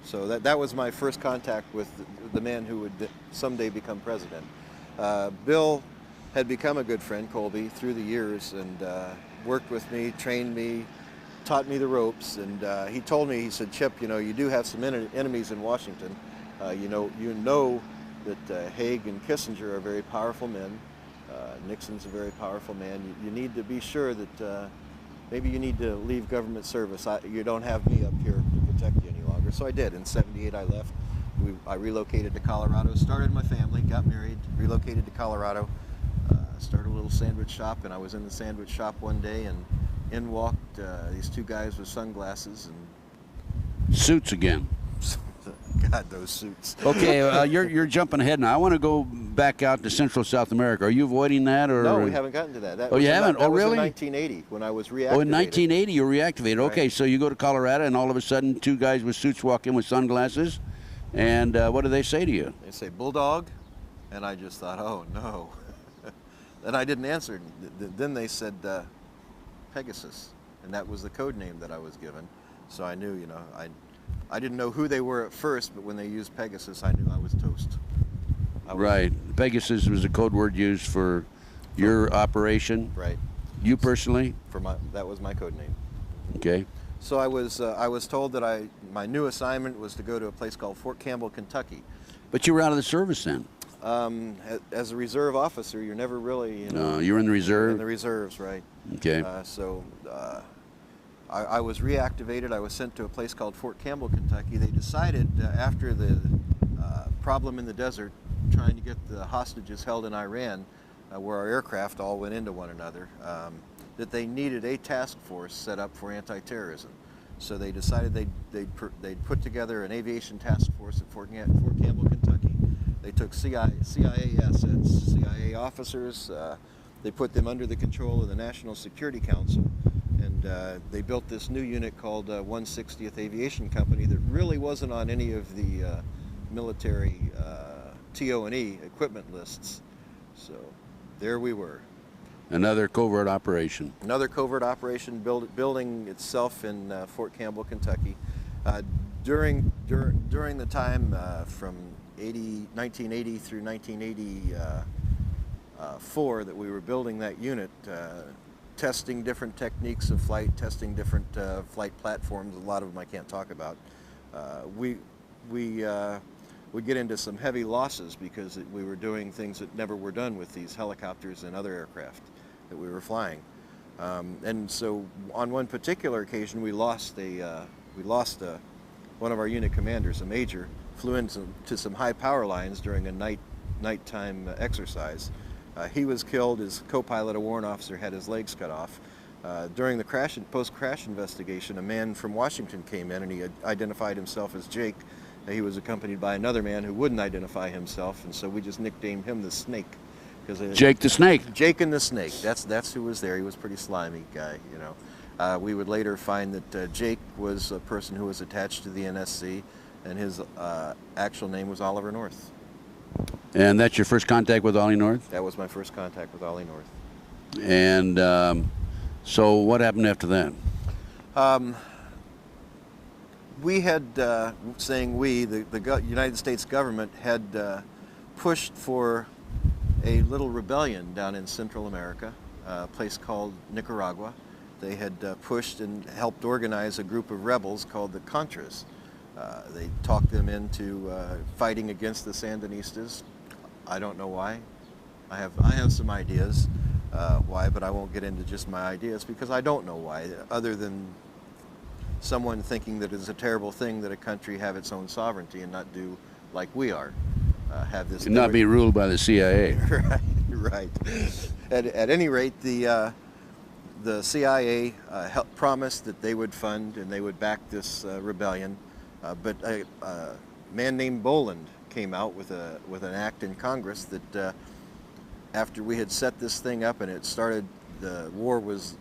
So that was my first contact with the man who would someday become president. Bill had become a good friend, Colby, through the years, and worked with me, trained me, taught me the ropes, and he told me, he said, Chip, you know, you do have some enemies in Washington. You know that Haig and Kissinger are very powerful men. Nixon's a very powerful man. You need to be sure that maybe you need to leave government service. You don't have me up here to protect you any longer. So I did. In '78 I left. I relocated to Colorado, started my family, got married, relocated to Colorado, started a little sandwich shop, and I was in the sandwich shop one day, and in walked these two guys with sunglasses and... Suits again. God, those suits. Okay, you're jumping ahead now. I want to go back out to Central South America. Are you avoiding that, or? No, we haven't gotten to that. You haven't? That really? was in 1980 when I was reactivated. Oh, in 1980 you were reactivated. Right. Okay, so you go to Colorado, and all of a sudden, two guys with suits walk in with sunglasses, and what do they say to you? They say Bulldog, and I just thought, oh no. And I didn't answer. Then they said Pegasus, and that was the code name that I was given. So I knew, you know, I didn't know who they were at first, but when they used Pegasus, I knew I was toast. Right. Pegasus was a code word used for your operation. Right. You personally? That was my code name. Okay. So I was told that my new assignment was to go to a place called Fort Campbell, Kentucky. But you were out of the service then. As a reserve officer, you're never really, you know. No, you were in the reserve. In the reserves, right. Okay. I was reactivated. I was sent to a place called Fort Campbell, Kentucky. They decided after the problem in the desert, trying to get the hostages held in Iran, where our aircraft all went into one another, that they needed a task force set up for anti-terrorism. So they decided they'd put together an aviation task force at Fort Campbell, Kentucky. They took CIA assets, CIA officers, they put them under the control of the National Security Council, and they built this new unit called 160th Aviation Company that really wasn't on any of the military TO&E equipment lists. So there we were. Another covert operation. Another covert operation building itself in Fort Campbell, Kentucky. During the time from 1980 through 1984 that we were building that unit, testing different techniques of flight, testing different flight platforms. A lot of them I can't talk about. We would get into some heavy losses because we were doing things that never were done with these helicopters and other aircraft that we were flying. And so on one particular occasion, we lost one of our unit commanders, a major, flew into some high power lines during a nighttime exercise. He was killed. His co-pilot, a warrant officer, had his legs cut off. During the post-crash investigation, a man from Washington came in and he identified himself as Jake. He was accompanied by another man who wouldn't identify himself, and so we just nicknamed him the Snake. Jake the Snake. Jake and the Snake. That's who was there. He was a pretty slimy guy, you know. We would later find that Jake was a person who was attached to the NSC, and his actual name was Oliver North. And that's your first contact with Ollie North? That was my first contact with Ollie North. And so what happened after that? We had, the United States government had pushed for a little rebellion down in Central America. a place called Nicaragua. They had pushed and helped organize a group of rebels called the Contras. They talked them into fighting against the Sandinistas. I don't know why. I have some ideas why, but I won't get into just my ideas because I don't know why, other than someone thinking that it's a terrible thing that a country have its own sovereignty and not do like we are. Have this. And not be ruled by the CIA. Right, right. At any rate, the CIA promised that they would fund and they would back this rebellion, but a man named Boland came out with an act in Congress that after we had set this thing up and it started, the war was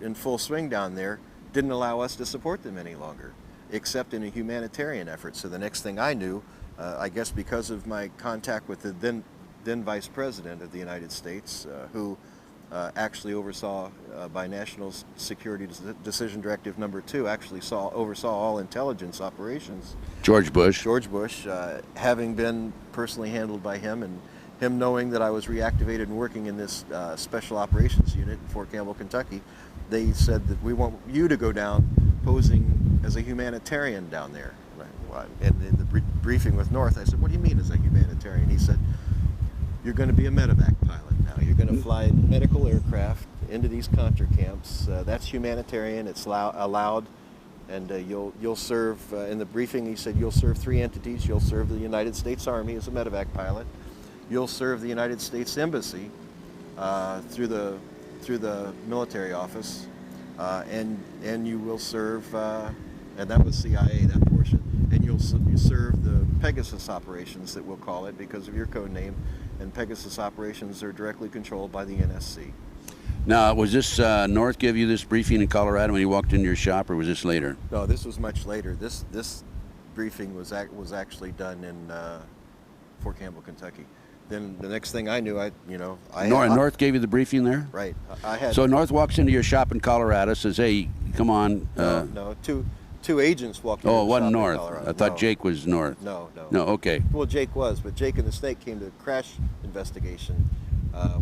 in full swing down there, didn't allow us to support them any longer, except in a humanitarian effort. So the next thing I knew, I guess because of my contact with the then Vice President of the United States, who actually oversaw by National Security Decision Directive Number 2, actually oversaw all intelligence operations. George Bush. George Bush, having been personally handled by him, and him knowing that I was reactivated and working in this special operations unit in Fort Campbell, Kentucky, they said that we want you to go down posing as a humanitarian down there. And in the briefing with North, I said, what do you mean as a humanitarian? He said, you're going to be a medevac pilot now. You're going to fly medical aircraft into these Contra camps. That's humanitarian. It's allowed. And you'll serve, in the briefing he said, you'll serve 3 entities. You'll serve the United States Army as a medevac pilot. You'll serve the United States Embassy through the military office. And you will serve, and that was CIA, that portion. And you serve the Pegasus operations, that we'll call it, because of your code name. And Pegasus operations are directly controlled by the NSC. Now, was this North give you this briefing in Colorado when you walked into your shop, or was this later? No, this was much later. This briefing was actually done in Fort Campbell, Kentucky. Then the next thing I knew, North gave you the briefing there? Right. I had. So North walks into your shop in Colorado, says, "Hey, come on." No, two agents walked into Oh, it the wasn't shop North. in Colorado. I thought No. Jake was North. No. No, okay. Well, Jake was, but Jake and the Snake came to a crash investigation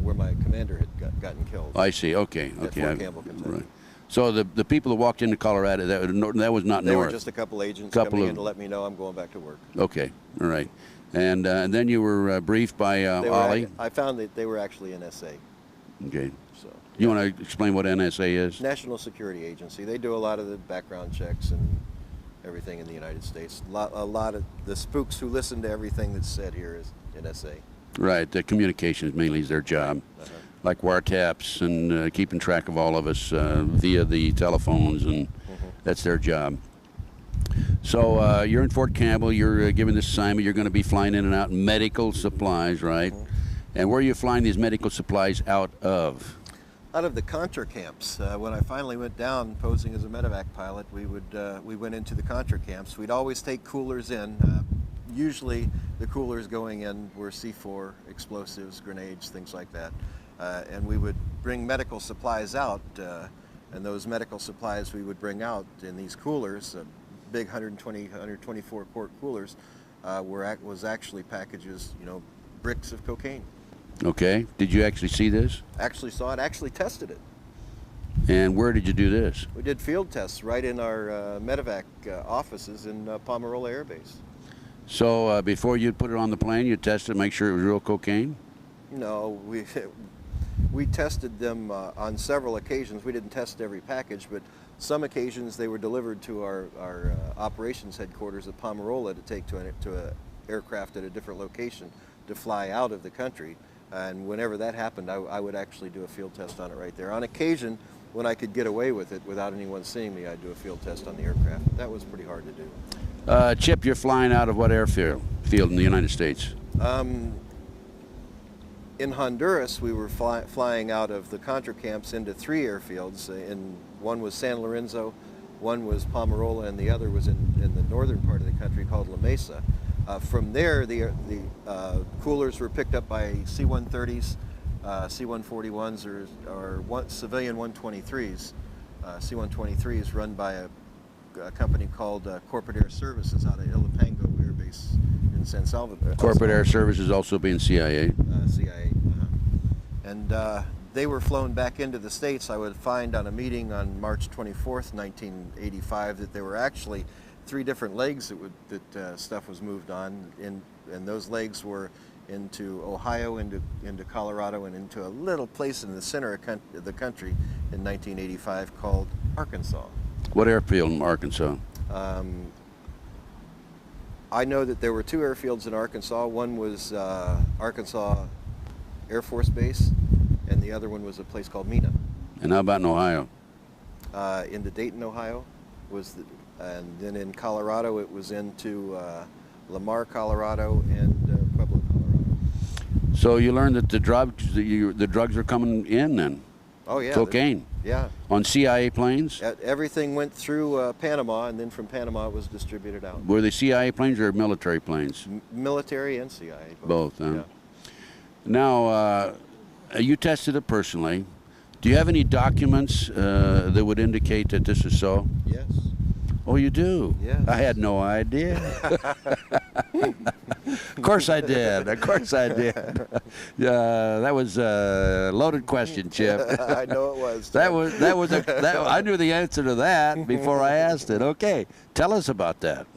where my commander had gotten killed. I see. Okay. At Fort Campbell, Kentucky. Right. So the people who walked into Colorado, that was not They North. were just a couple agents coming in to let me know I'm going back to work. Okay. All right. And then you were briefed by Ollie. I found that they were actually NSA. Okay. So. You want to explain what NSA is? National Security Agency. They do a lot of the background checks and everything in the United States. A lot of the spooks who listen to everything that's said here is NSA. Right. The communications mainly is their job. Like wiretaps and keeping track of all of us via the telephones, and that's their job. So you're in Fort Campbell, you're given this assignment, you're going to be flying in and out medical supplies, right? And where are you flying these medical supplies out of? Out of the Contra camps. When I finally went down posing as a medevac pilot, we went into the Contra camps. We'd always take coolers in. Usually the coolers going in were C4, explosives, grenades, things like that. And we would bring medical supplies out, and those medical supplies we would bring out in these coolers, big 124 quart coolers, was actually packages, bricks of cocaine. Okay. Did you actually see this? Actually saw it, actually tested it. And where did you do this? We did field tests right in our medevac offices in Pomerola Air Base. So before you'd put it on the plane, you tested to make sure it was real cocaine? No, we tested them on several occasions. We didn't test every package, but some occasions they were delivered to our operations headquarters at Pomerola to take to an aircraft at a different location to fly out of the country. And whenever that happened, I would actually do a field test on it right there. On occasion, when I could get away with it without anyone seeing me, I'd do a field test on the aircraft. That was pretty hard to do. Chip, you're flying out of what airfield in the United States? In Honduras, we were flying out of the Contra camps into 3 airfields. One was San Lorenzo, one was Pomerola, and the other was in the northern part of the country called La Mesa. From there, the coolers were picked up by C-130s, C-141s, or civilian 123s. C-123s run by a company called Corporate Air Services out of Ilopango Air Base in San Salvador. Corporate Air Services also being CIA. CIA. And they were flown back into the States, I would find on a meeting on March 24th, 1985, that there were actually 3 different legs that stuff was moved on, and those legs were into Ohio, into Colorado, and into a little place in the center of the country in 1985 called Arkansas. What airfield in Arkansas? I know that there were 2 airfields in Arkansas. One was Arkansas Air Force Base, and the other one was a place called Mina. And how about in Ohio? In the Dayton, Ohio, and then in Colorado it was into Lamar, Colorado, and Pueblo, Colorado. So you learned that the drugs are coming in then? Oh yeah. Cocaine? Yeah. On CIA planes? Everything went through Panama, and then from Panama it was distributed out. Were they CIA planes or military planes? Military and CIA. Both, huh? Yeah. Now, you tested it personally. Do you have any documents that would indicate that this is so? Yes. Oh, you do? Yes. I had no idea. Of course I did. Of course I did. That was a loaded question, Chip. I know it was. I knew the answer to that before I asked it. Okay, tell us about that.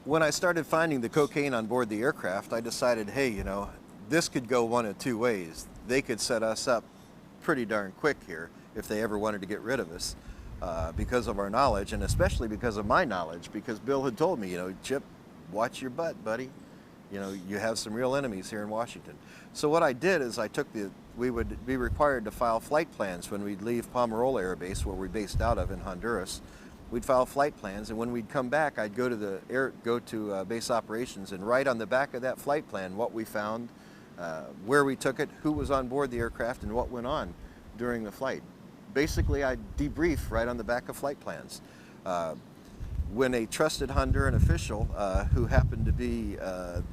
When I started finding the cocaine on board the aircraft, I decided, hey, you know, this could go one of 2 ways. They could set us up pretty darn quick here if they ever wanted to get rid of us. Because of our knowledge, and especially because of my knowledge, because Bill had told me, you know, Chip, watch your butt, buddy. You know, you have some real enemies here in Washington. So what I did is we would be required to file flight plans when we'd leave Pomerola Air Base, where we based out of in Honduras. We'd file flight plans, and when we'd come back, I'd go to base operations and write on the back of that flight plan what we found, where we took it, who was on board the aircraft, and what went on during the flight. Basically, I debrief right on the back of flight plans. When a trusted Honduran official, who happened to be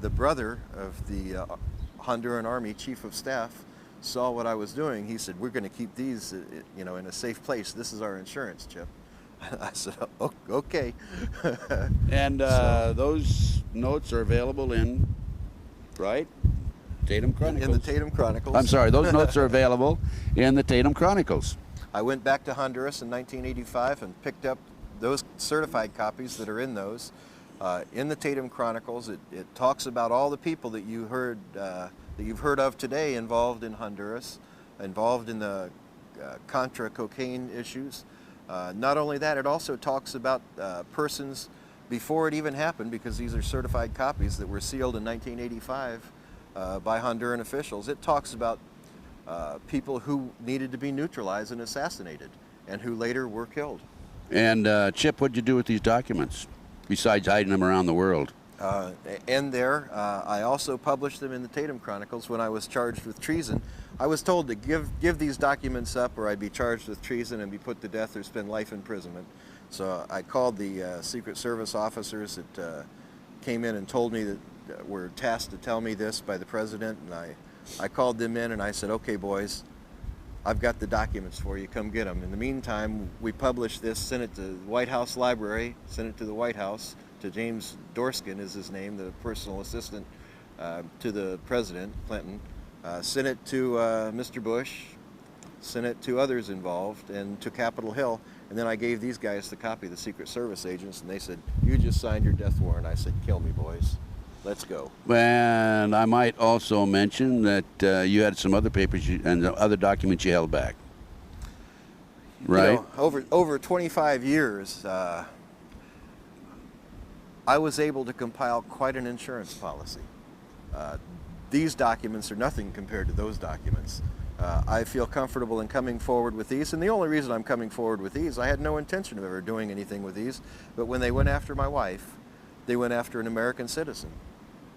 the brother of the Honduran Army Chief of Staff, saw what I was doing, he said, "We're going to keep these, you know, in a safe place. This is our insurance, Chip." I said, "Oh, okay." And those notes are available in, right? Tatum Chronicles. In the Tatum Chronicles. I'm sorry, those notes are available in the Tatum Chronicles. I went back to Honduras in 1985 and picked up those certified copies that are in those. In the Tatum Chronicles, it talks about all the people that you've heard of today involved in Honduras, involved in the Contra cocaine issues. Not only that, it also talks about persons before it even happened, because these are certified copies that were sealed in 1985 by Honduran officials. It talks about people who needed to be neutralized and assassinated, and who later were killed. And Chip, what'd you do with these documents, besides hiding them around the world? I also published them in the Tatum Chronicles when I was charged with treason. I was told to give these documents up, or I'd be charged with treason and be put to death or spend life imprisonment. So I called the Secret Service officers that came in and told me that were tasked to tell me this by the president, and I called them in and I said, "Okay, boys, I've got the documents for you, come get them." In the meantime, we published this, sent it to the White House Library, sent it to the White House, to James Dorskin is his name, the personal assistant to the President, Clinton, sent it to Mr. Bush, sent it to others involved, and to Capitol Hill, and then I gave these guys the copy, the Secret Service agents, and they said, "You just signed your death warrant." I said, "Kill me, boys. Let's go." And I might also mention that you had some other papers and other documents you held back, right? You know, over 25 years, I was able to compile quite an insurance policy. These documents are nothing compared to those documents. I feel comfortable in coming forward with these, and the only reason I'm coming forward with these, I had no intention of ever doing anything with these, but when they went after my wife, they went after an American citizen,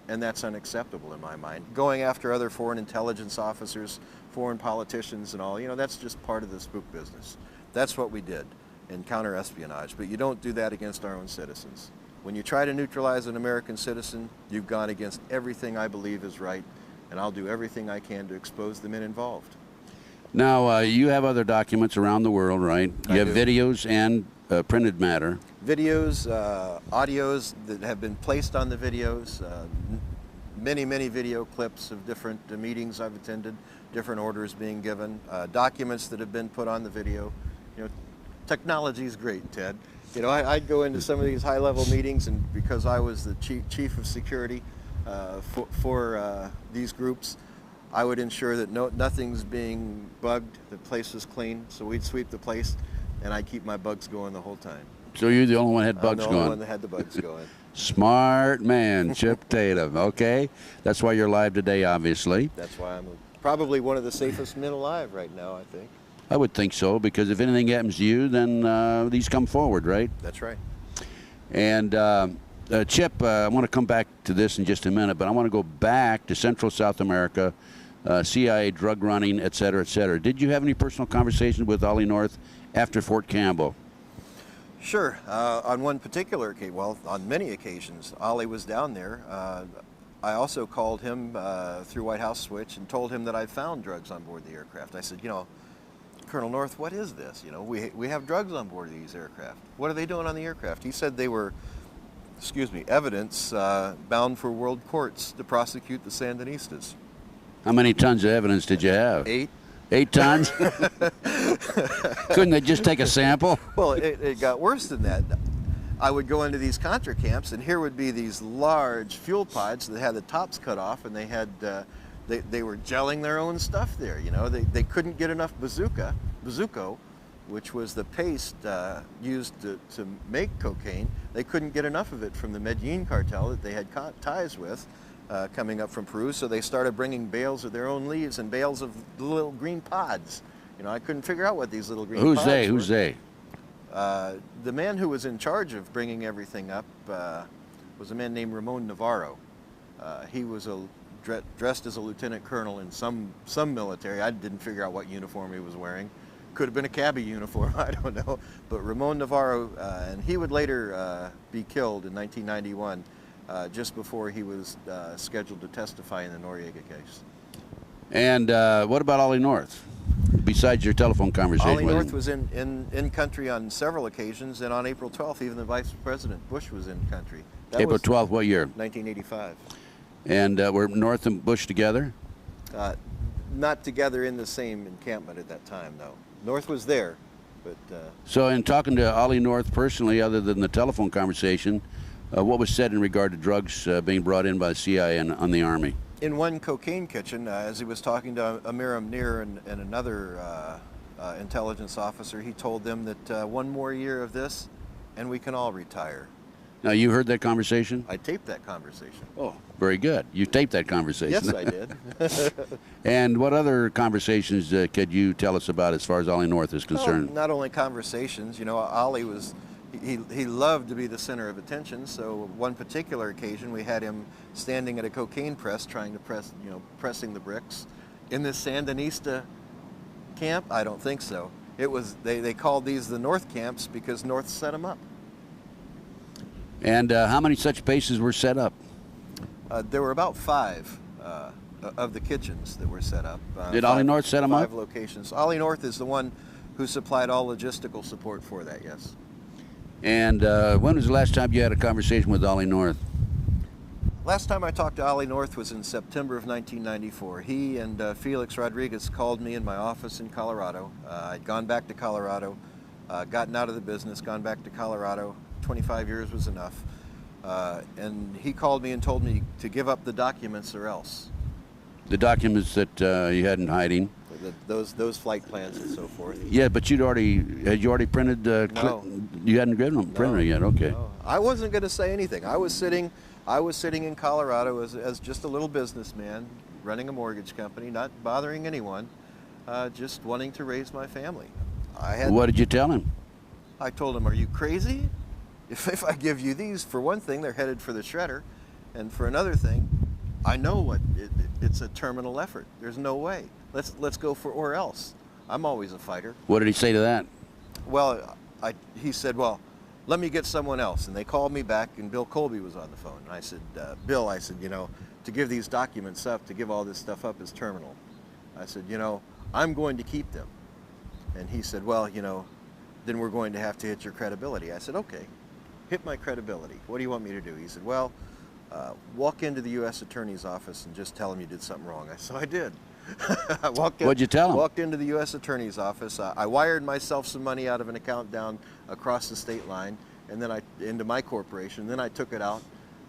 and that's unacceptable in my mind. Going after other foreign intelligence officers, foreign politicians and all, you know, that's just part of the spook business. That's what we did in counter-espionage, but you don't do that against our own citizens. When you try to neutralize an American citizen, you've gone against everything I believe is right, and I'll do everything I can to expose the men involved. Now, you have other documents around the world, right? You have videos and printed matter. Videos, audios that have been placed on the videos, many video clips of different meetings I've attended, different orders being given, documents that have been put on the video. You know, technology is great, Ted. You know, I'd go into some of these high-level meetings, and because I was the chief of security for these groups, I would ensure that nothing's being bugged, the place is clean, so we'd sweep the place, and I'd keep my bugs going the whole time. So you're the only one that had bugs I'm the going? only one that had the bugs going. Smart man, Chip Tatum. Okay, that's why you're live today, obviously. That's why I'm probably one of the safest men alive right now, I think. I would think so, because if anything happens to you, then these come forward, right? That's right. And Chip, I want to come back to this in just a minute, but I want to go back to Central South America, CIA drug running, et cetera, et cetera. Did you have any personal conversations with Ollie North after Fort Campbell? Sure. On one particular occasion, well, on many occasions, Ollie was down there. I also called him through White House Switch and told him that I found drugs on board the aircraft. I said, you know, Colonel North, what is this? You know, we have drugs on board these aircraft. What are they doing on the aircraft? He said they were, excuse me, evidence bound for world courts to prosecute the Sandinistas. How many tons of evidence did you have? 8. 8 tons? Couldn't they just take a sample? Well, it got worse than that. I would go into these Contra camps, and here would be these large fuel pods that had the tops cut off, and they had they were gelling their own stuff there. You know, they couldn't get enough bazuco, which was the paste used to make cocaine. They couldn't get enough of it from the Medellin cartel that they had ties with. Coming up from Peru, so they started bringing bales of their own leaves and bales of little green pods. You know, I couldn't figure out what these little green pods were. Who's they? The man who was in charge of bringing everything up was a man named Ramon Navarro. He was dressed as a lieutenant colonel in some military. I didn't figure out what uniform he was wearing. Could have been a cabbie uniform, I don't know. But Ramon Navarro, and he would later be killed in 1991. Just before he was scheduled to testify in the Noriega case. And what about Ollie North? Besides your telephone conversation Ollie with North him? was in country on several occasions, and on April 12th, even the Vice President Bush was in country. That April was 12th, what year? 1985. And were North and Bush together? Not together in the same encampment at that time, no. North was there, but... So in talking to Ollie North personally, other than the telephone conversation, what was said in regard to drugs being brought in by the CIA and on the Army? In one cocaine kitchen, as he was talking to Amir Amnir and another intelligence officer, he told them that one more year of this and we can all retire. Now, you heard that conversation? I taped that conversation. Oh, very good. You taped that conversation. Yes, I did. And what other conversations could you tell us about as far as Ollie North is concerned? Well, not only conversations. You know, Ollie was... He loved to be the center of attention, so one particular occasion we had him standing at a cocaine press trying to pressing the bricks. In this Sandinista camp? I don't think so. It was, they called these the North camps because North set them up. And how many such bases were set up? There were about 5 of the kitchens that were set up. Did Ollie North set them up? 5 locations. Ollie North is the one who supplied all logistical support for that, yes. And when was the last time you had a conversation with Ollie North? Last time I talked to Ollie North was in September of 1994. He and Felix Rodriguez called me in my office in Colorado. I'd gone back to Colorado, gotten out of the business, gone back to Colorado. 25 years was enough. And he called me and told me to give up the documents or else. The documents that you had in hiding? Those flight plans and so forth. Yeah, but had you already printed? No. You hadn't given them printed yet. Okay. No. I wasn't going to say anything. I was sitting in Colorado as just a little businessman, running a mortgage company, not bothering anyone, just wanting to raise my family. What did you tell him? I told him, "Are you crazy? If I give you these, for one thing, they're headed for the shredder, and for another thing, I know it's a terminal effort. There's no way. Let's go for or else. I'm always a fighter." What did he say to that? Well, he said, "Well, let me get someone else." And they called me back, and Bill Colby was on the phone. And I said, "Bill," I said, "you know, to give these documents up, to give all this stuff up is terminal." I said, "You know, I'm going to keep them." And he said, "Well, you know, then we're going to have to hit your credibility." I said, "Okay, hit my credibility. What do you want me to do?" He said, "Well, walk into the U.S. Attorney's office and just tell him you did something wrong. So I did. I What'd you tell him? Walked into the U.S. Attorney's office. I wired myself some money out of an account down across the state line, and then into my corporation. Then I took it out,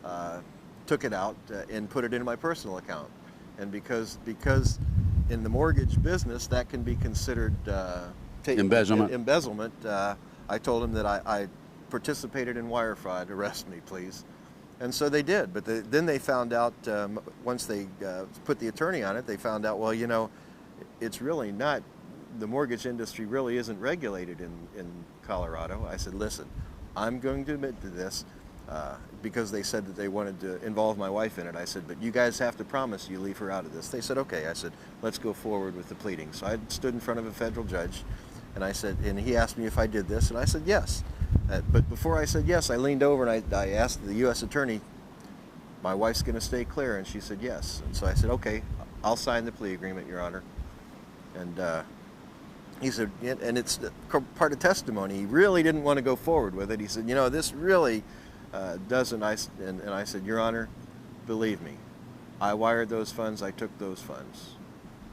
and put it into my personal account. And because in the mortgage business that can be considered embezzlement. Embezzlement. I told him that I participated in wire fraud. Arrest me, please. And so they did, but then they found out, once they put the attorney on it, they found out, well, you know, it's really not, the mortgage industry really isn't regulated in Colorado. I said, listen, I'm going to admit to this, because they said that they wanted to involve my wife in it. I said, but you guys have to promise you leave her out of this. They said, okay. I said, let's go forward with the pleading. So I stood in front of a federal judge, and I said, and he asked me if I did this, and I said, yes. But before I said yes, I leaned over and I asked the U.S. Attorney, my wife's going to stay clear, and she said yes. And so I said, okay, I'll sign the plea agreement, Your Honor. And he said, and it's part of testimony, he really didn't want to go forward with it. He said, you know, this really doesn't, and I said, Your Honor, believe me, I wired those funds, I took those funds,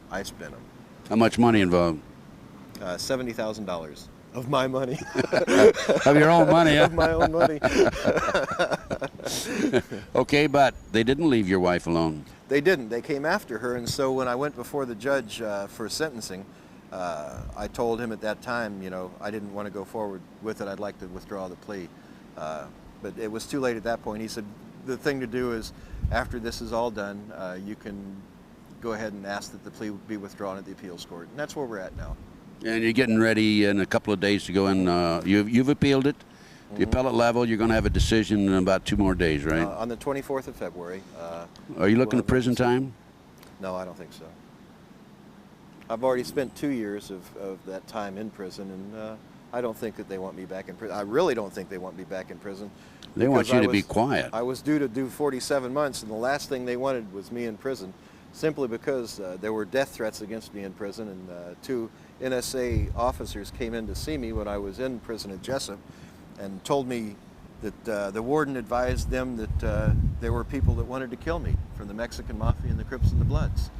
I spent them. How much money involved? $70,000 of my money. Of your own money, huh? Of my own money. Okay, but they didn't leave your wife alone. They didn't. They came after her, and so when I went before the judge for sentencing, I told him at that time, you know, I didn't want to go forward with it. I'd like to withdraw the plea. But it was too late at that point. He said, the thing to do is, after this is all done, you can go ahead and ask that the plea be withdrawn at the appeals court. And that's where we're at now. And you're getting ready in a couple of days to go in. You've appealed it. The appellate level, you're going to have a decision in about 2 more days, right? On the 24th of February. Are you looking at prison time? No, I don't think so. I've already spent 2 years of that time in prison, and I don't think that they want me back in prison. I really don't think they want me back in prison. They want you to be quiet. I was due to do 47 months, and the last thing they wanted was me in prison, simply because there were death threats against me in prison, and 2 NSA officers came in to see me when I was in prison at Jessup and told me that the warden advised them that there were people that wanted to kill me from the Mexican Mafia and the Crips and the Bloods,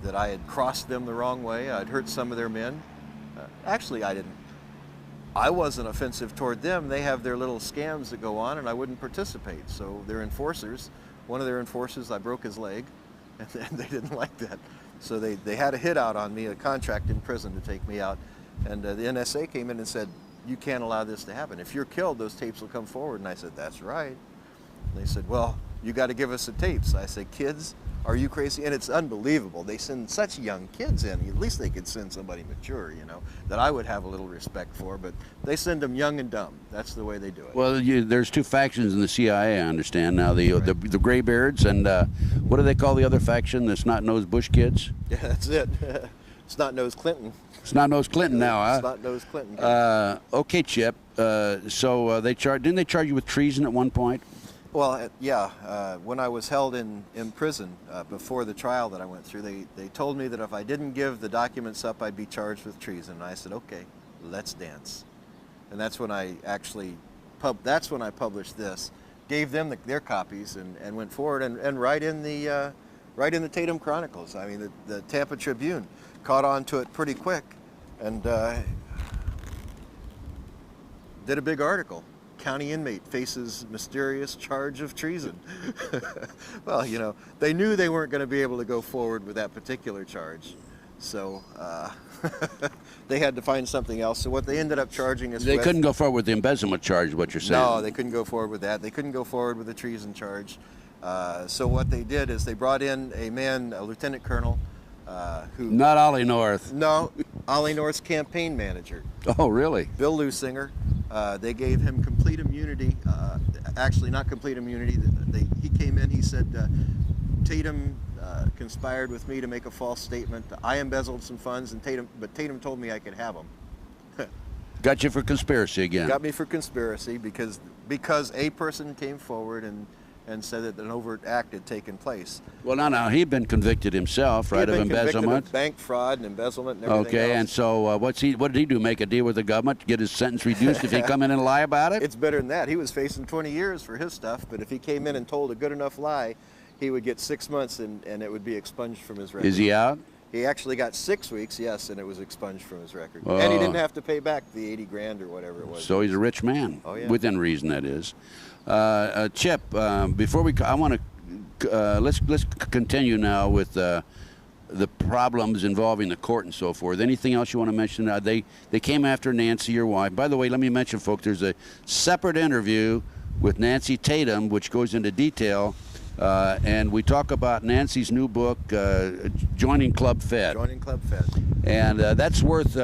that I had crossed them the wrong way, I'd hurt some of their men. Actually, I didn't. I wasn't offensive toward them. They have their little scams that go on, and I wouldn't participate. So their enforcers, one of their enforcers, I broke his leg, and they didn't like that. So they had a hit out on me, a contract in prison to take me out. And the NSA came in and said, you can't allow this to happen. If you're killed, those tapes will come forward. And I said, that's right. And they said, well, you got to give us the tapes. I said, kids, are you crazy? And it's unbelievable. They send such young kids in. At least they could send somebody mature, you know, that I would have a little respect for. But they send them young and dumb. That's the way they do it. Well, there's 2 factions in the CIA, I understand now. The graybeards and what do they call the other faction? The snot-nosed Bush kids? Yeah, that's it. Snot-nosed Clinton. Snot-nosed Clinton now, huh? Snot-nosed Clinton. Okay, Chip. So didn't they charge you with treason at one point? Well, yeah. When I was held in prison before the trial that I went through, they told me that if I didn't give the documents up, I'd be charged with treason. And I said, okay, let's dance. And that's when I actually published this, gave them their copies, and went forward and right in the Tatum Chronicles. I mean, the Tampa Tribune caught on to it pretty quick, and did a big article. County inmate faces mysterious charge of treason. Well, you know, they knew they weren't going to be able to go forward with that particular charge, so they had to find something else. So what they ended up charging us with... They couldn't go forward with the embezzlement charge, what you're saying. No, they couldn't go forward with that. They couldn't go forward with the treason charge. So what they did is they brought in a man, a lieutenant colonel, who... Not Ollie North. No, Ollie North's campaign manager. Oh, really? Bill Lusinger. They gave him complete immunity. Actually, not complete immunity. He came in, he said, Tatum conspired with me to make a false statement. I embezzled some funds, but Tatum told me I could have them. Got you for conspiracy again. Got me for conspiracy because a person came forward and said that an overt act had taken place. Well, no, he'd been convicted himself, right, He had of been convicted embezzlement. of bank fraud and embezzlement and everything Okay, else. and so what did he do? Make a deal with the government to get his sentence reduced if he come in and lie about it? It's better than that. He was facing 20 years for his stuff, but if he came in and told a good enough lie, he would get 6 months and it would be expunged from his record. Is he out? He actually got 6 weeks, yes, and it was expunged from his record. And he didn't have to pay back the 80 grand or whatever it was. So he's a rich man. Oh, yeah. Within reason, that is. Chip, before I want to let's continue now with the problems involving the court and so forth. Anything else you want to mention? They came after Nancy, your wife. By the way, let me mention, folks, there's a separate interview with Nancy Tatum, which goes into detail, and we talk about Nancy's new book, Joining Club Fed. Joining Club Fed. And that's worth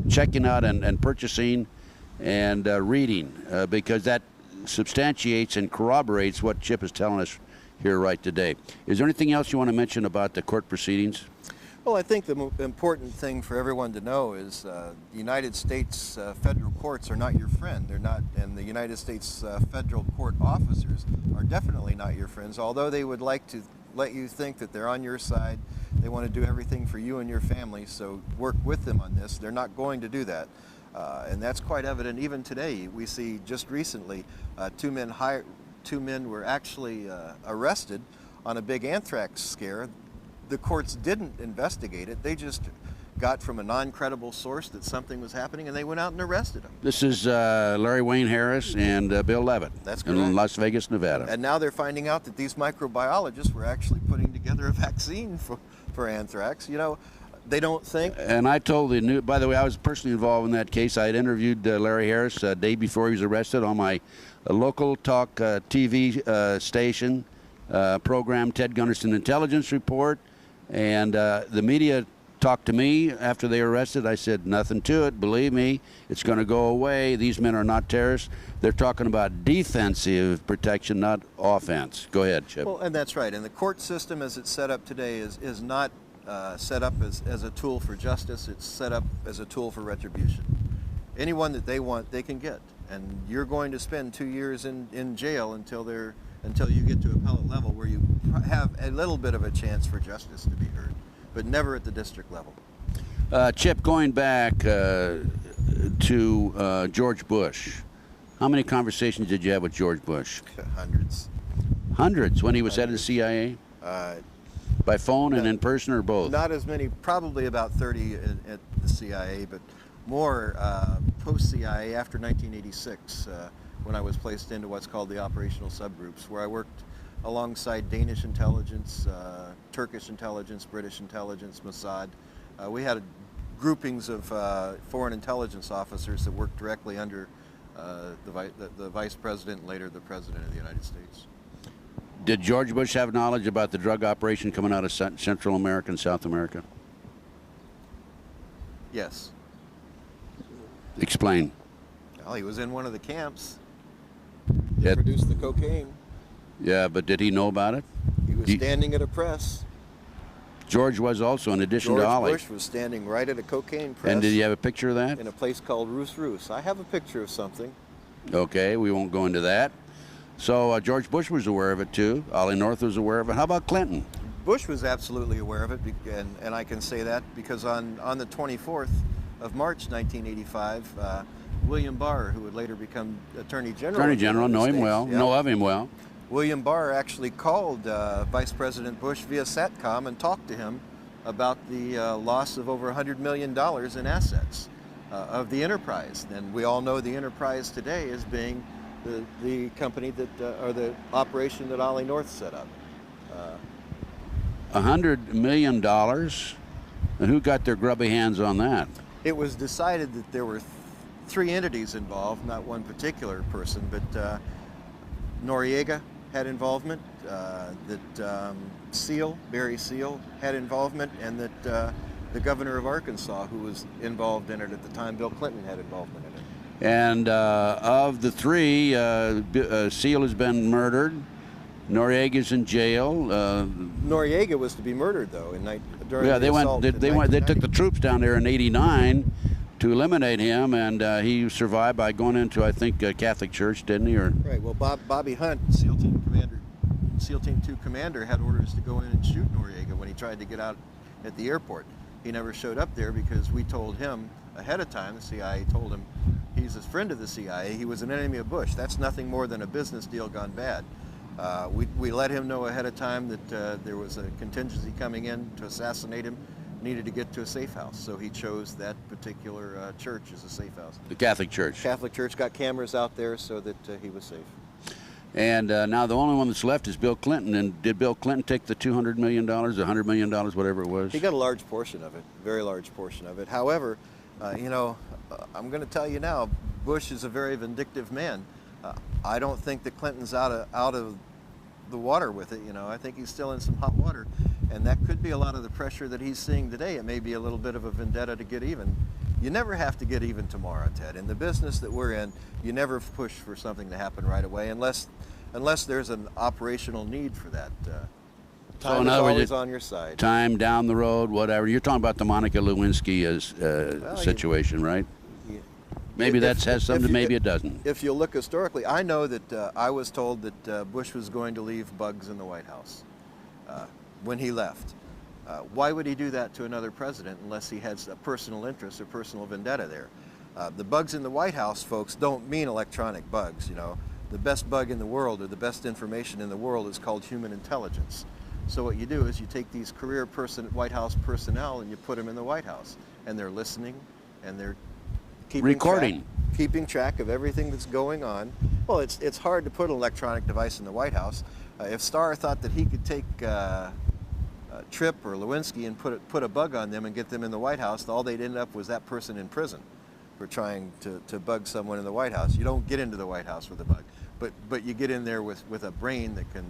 checking out and purchasing and reading because that substantiates and corroborates what Chip is telling us here right today. Is there anything else you want to mention about the court proceedings? Well, I think the important thing for everyone to know is the United States federal courts are not your friend. They're not, and the United States federal court officers are definitely not your friends. Although they would like to let you think that they're on your side, they want to do everything for you and your family. So work with them on this. They're not going to do that, and that's quite evident even today. We see just recently two men were actually arrested on a big anthrax scare. The courts didn't investigate it. They just got from a non-credible source that something was happening, and they went out and arrested them. This is Larry Wayne Harris and Bill Levitt. That's correct. In Las Vegas, Nevada. And now they're finding out that these microbiologists were actually putting together a vaccine for anthrax. You know, they don't think. And I told the new, by the way, I was personally involved in that case. I had interviewed Larry Harris a day before he was arrested on my local talk TV station program, Ted Gunderson Intelligence Report. And the media talked to me after they were arrested. I said, nothing to it. Believe me, it's going to go away. These men are not terrorists. They're talking about defensive protection, not offense. Go ahead, Chip. Well, and that's right. And the court system as it's set up today is not set up as a tool for justice. It's set up as a tool for retribution. Anyone that they want, they can get. And you're going to spend 2 years in jail until you get to appellate level where you have a little bit of a chance for justice to be heard, but never at the district level. Chip, going back to George Bush, how many conversations did you have with George Bush? Hundreds. Hundreds when he was head of the CIA? By phone and in person or both? Not as many, probably about 30 at the CIA, but more post-CIA after 1986. When I was placed into what's called the operational subgroups, where I worked alongside Danish intelligence, Turkish intelligence, British intelligence, Mossad. We had groupings of foreign intelligence officers that worked directly under the Vice President and later the President of the United States. Did George Bush have knowledge about the drug operation coming out of Central America and South America? Yes. Explain. Well, he was in one of the camps. It, Produced the cocaine. yeah, but did he know about it? He was standing at a press. George was also, in addition George to Ollie. Bush was standing right at a cocaine press. And did you have a picture of that? In a place called Roos. I have a picture of something. Okay, we won't go into that. So George Bush was aware of it too. Ollie North was aware of it. How about Clinton? Bush was absolutely aware of it, and I can say that because on the 24th of March 1985, William Barr, who would later become Attorney General. Attorney General, know him well, yeah. know of him well. William Barr actually called Vice President Bush via SATCOM and talked to him about the loss of over $100 million in assets of the enterprise. And we all know the enterprise today as being the company that, or the operation that Ollie North set up. $100 million? And who got their grubby hands on that? It was decided that there were three entities involved, not one particular person, but Noriega had involvement, that Barry Seal had involvement, and that the governor of Arkansas, who was involved in it at the time, Bill Clinton, had involvement in it. And of the three, Seal has been murdered. Noriega's in jail. Noriega was to be murdered, though, during yeah, the assault they took the troops down there in '89 to eliminate him, and he survived by going into, I think, a Catholic church, didn't he? Or Right. Well, Bobby Hunt, SEAL Team 2 commander, had orders to go in and shoot Noriega when he tried to get out at the airport. He never showed up there because we told him ahead of time. The CIA told him he's a friend of the CIA. He was an enemy of Bush. That's nothing more than a business deal gone bad. We let him know ahead of time that there was a contingency coming in to assassinate him, needed to get to a safe house. So he chose that particular church as a safe house. the Catholic church. Catholic church got cameras out there so that he was safe. And now the only one that's left is Bill Clinton. And did Bill Clinton take the $200 million, $100 million, whatever it was? He got a large portion of it, very large portion of it. However, you know, I'm going to tell you now, Bush is a very vindictive man. I don't think that Clinton's out of the water with it. You know, I think he's still in some hot water, and that could be a lot of the pressure that he's seeing today. It may be a little bit of a vendetta to get even. You never have to get even tomorrow, Ted. In the business that we're in, you never push for something to happen right away unless there's an operational need for that. Time is always on your side. Time down the road, whatever. You're talking about the Monica Lewinsky situation, right? Maybe that has something, maybe it doesn't. If you look historically, I know that I was told that Bush was going to leave bugs in the White House when he left. Why would he do that to another president unless he has a personal interest or personal vendetta there? The bugs in the White House, folks, don't mean electronic bugs. You know, the best bug in the world or the best information in the world is called human intelligence. So what you do is you take these career White House personnel and you put them in the White House, and they're listening and they're keeping track of everything that's going on. Well, it's hard to put an electronic device in the White House. If Starr thought that he could take Tripp or Lewinsky and put a bug on them and get them in the White House, all they'd end up was that person in prison for trying to bug someone in the White House. You don't get into the White House with a bug, but you get in there with a brain that can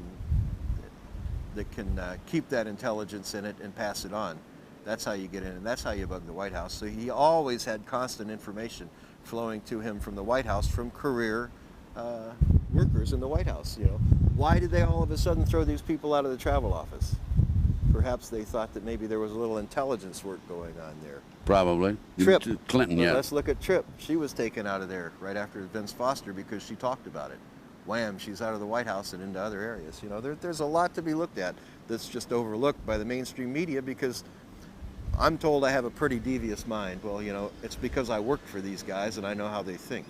keep that intelligence in it and pass it on. That's how you get in, and that's how you bug the White House. So he always had constant information flowing to him from the White House from career workers in the White House. You know, why did they all of a sudden throw these people out of the travel office? Perhaps they thought that maybe there was a little intelligence work going on there. Probably. Tripp. Clinton, yeah. Let's look at Tripp. She was taken out of there right after Vince Foster because she talked about it. Wham, she's out of the White House and into other areas. You know, there's a lot to be looked at that's just overlooked by the mainstream media because I'm told I have a pretty devious mind. Well, you know, it's because I worked for these guys and I know how they think.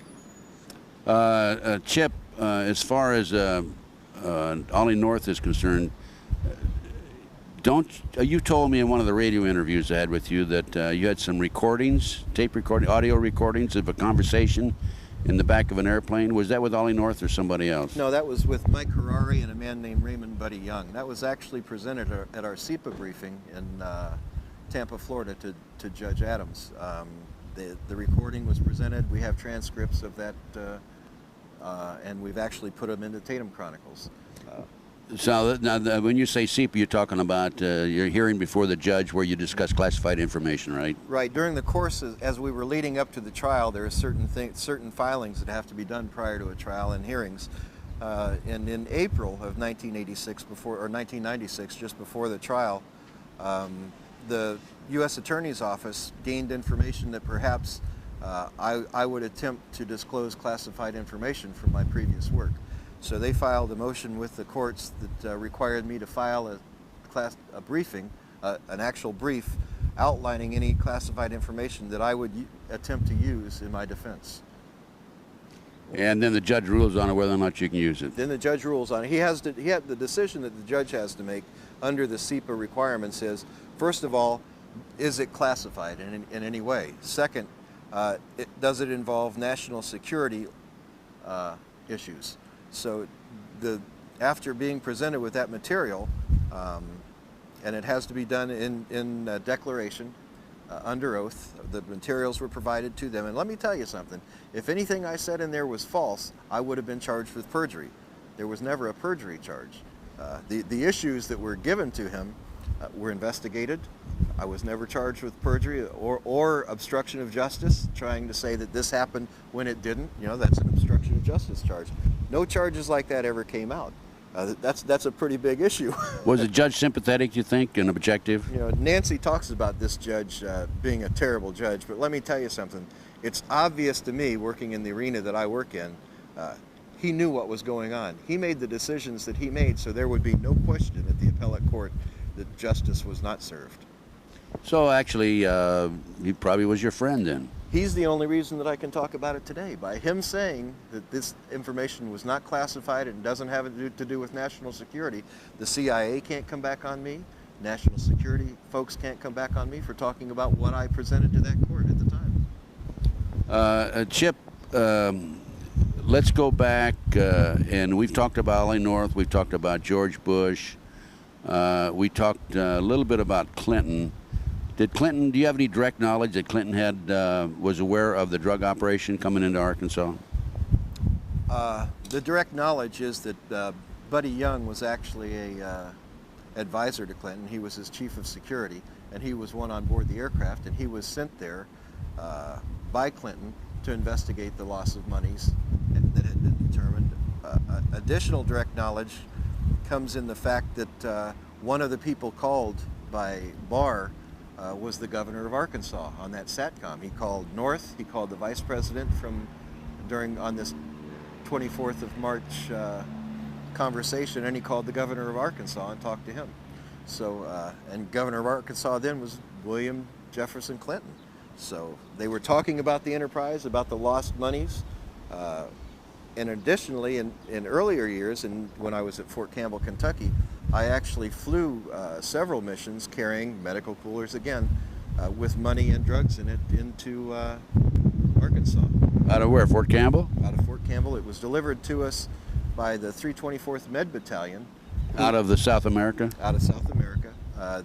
Chip, as far as Ollie North is concerned, you told me in one of the radio interviews I had with you that you had some recordings, audio recordings of a conversation in the back of an airplane. Was that with Ollie North or somebody else? No, that was with Mike Harari and a man named Raymond Buddy Young. That was actually presented at our SEPA briefing in Tampa, Florida to Judge Adams. The recording was presented. We have transcripts of that, and we've actually put them into Tatum Chronicles. So now, when you say SEPA, you're talking about your hearing before the judge where you discuss classified information, right? Right. During the course, as we were leading up to the trial, there are certain filings that have to be done prior to a trial and hearings. And in April of 1996, just before the trial, the U.S. Attorney's Office gained information that perhaps I would attempt to disclose classified information from my previous work. So they filed a motion with the courts that required me to file a briefing, an actual brief, outlining any classified information that I would attempt to use in my defense. And then the judge rules on it whether or not you can use it. Then the judge rules on it. He had the decision that the judge has to make under the SEPA requirements is, first of all, is it classified in any way? Second, does it involve national security issues? So after being presented with that material, and it has to be done in declaration, under oath, the materials were provided to them. And let me tell you something, if anything I said in there was false, I would have been charged with perjury. There was never a perjury charge. The issues that were given to him were investigated. I was never charged with perjury or obstruction of justice, trying to say that this happened when it didn't. You know, that's an obstruction of justice charge. No charges like that ever came out. That's a pretty big issue. Was the judge sympathetic, you think, and objective? You know, Nancy talks about this judge being a terrible judge, but let me tell you something. It's obvious to me, working in the arena that I work in, he knew what was going on. He made the decisions that he made, so there would be no question at the appellate court that justice was not served. So actually, he probably was your friend then. He's the only reason that I can talk about it today. By him saying that this information was not classified and doesn't have to do with national security, the CIA can't come back on me, national security folks can't come back on me for talking about what I presented to that court at the time. Chip, let's go back, and we've talked about Ollie North, we've talked about George Bush, we talked a little bit about Clinton. Did Clinton, do you have any direct knowledge that Clinton had, was aware of the drug operation coming into Arkansas? The direct knowledge is that Buddy Young was actually a advisor to Clinton. He was his chief of security, and he was one on board the aircraft, and he was sent there by Clinton to investigate the loss of monies that had been determined. Additional direct knowledge comes in the fact that one of the people called by Barr was the governor of Arkansas on that SATCOM. He called North, he called the vice president on this 24th of March conversation, and he called the governor of Arkansas and talked to him. So, and governor of Arkansas then was William Jefferson Clinton. So they were talking about the enterprise, about the lost monies. And additionally, in earlier years, when I was at Fort Campbell, Kentucky, I actually flew several missions carrying medical coolers again with money and drugs in it into Arkansas. Out of where, Fort Campbell? Out of Fort Campbell. It was delivered to us by the 324th Med Battalion. Out of the South America? Out of South America.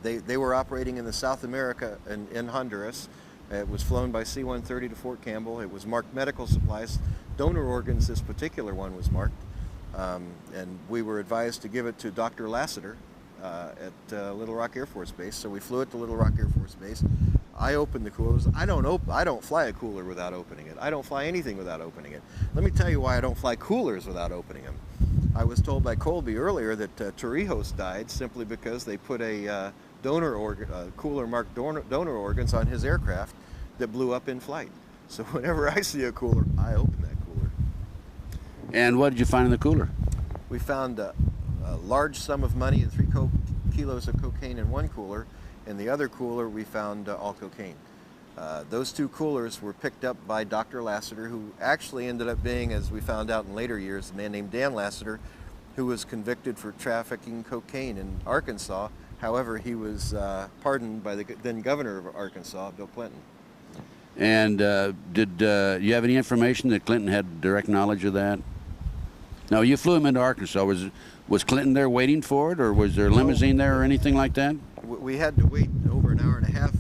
They were operating in the South America in Honduras. It was flown by C-130 to Fort Campbell. It was marked medical supplies. Donor organs, this particular one was marked. And we were advised to give it to Dr. Lassiter at Little Rock Air Force Base. So we flew it to Little Rock Air Force Base. I opened the coolers. I don't fly a cooler without opening it. I don't fly anything without opening it. Let me tell you why I don't fly coolers without opening them. I was told by Colby earlier that Torrijos died simply because they put a cooler marked donor organs on his aircraft that blew up in flight. So whenever I see a cooler, I open that cooler. And what did you find in the cooler? We found a large sum of money and 3 kilos of cocaine in one cooler. In the other cooler, we found all cocaine. Those 2 coolers were picked up by Dr. Lassiter, who actually ended up being, as we found out in later years, a man named Dan Lassiter, who was convicted for trafficking cocaine in Arkansas. However, he was pardoned by the then governor of Arkansas, Bill Clinton. And did you have any information that Clinton had direct knowledge of that? No, you flew him into Arkansas. Was Clinton there waiting for it, or was there a limousine there or anything like that? We had to wait over an hour and a half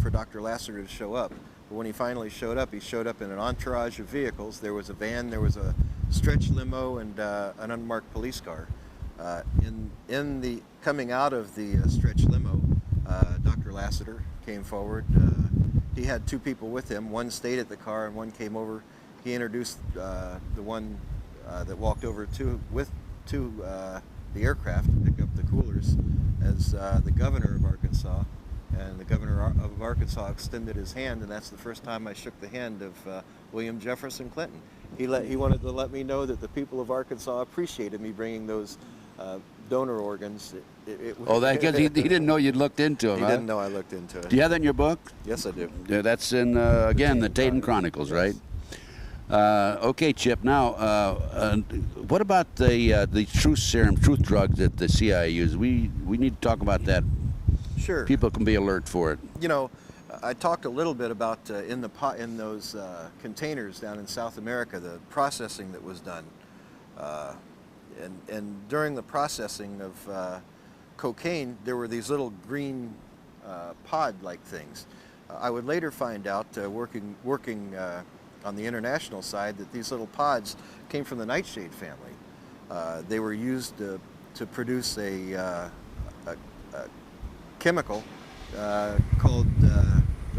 for Dr. Lassiter to show up. But when he finally showed up, he showed up in an entourage of vehicles. There was a van, there was a stretch limo, and an unmarked police car. In the coming out of the stretch limo, Dr. Lassiter came forward. He had 2 people with him. One stayed at the car and one came over. He introduced the one that walked over to the aircraft to pick up the coolers as the governor of Arkansas. And the governor of Arkansas extended his hand, and that's the first time I shook the hand of William Jefferson Clinton. He wanted to let me know that the people of Arkansas appreciated me bringing those donor organs. Because he didn't know you'd looked into them. He didn't know I looked into it. Do you have that in your book? Yes, I do. Yeah, that's in, again, the Tatum Chronicles, right? Okay, Chip. Now, what about the truth serum, truth drugs that the CIA uses? We need to talk about that. Sure. People can be alert for it. You know, I talked a little bit about in those containers down in South America, the processing that was done, and during the processing of cocaine, there were these little green pod-like things. I would later find out, working on the international side, that these little pods came from the nightshade family. They were used to produce a chemical called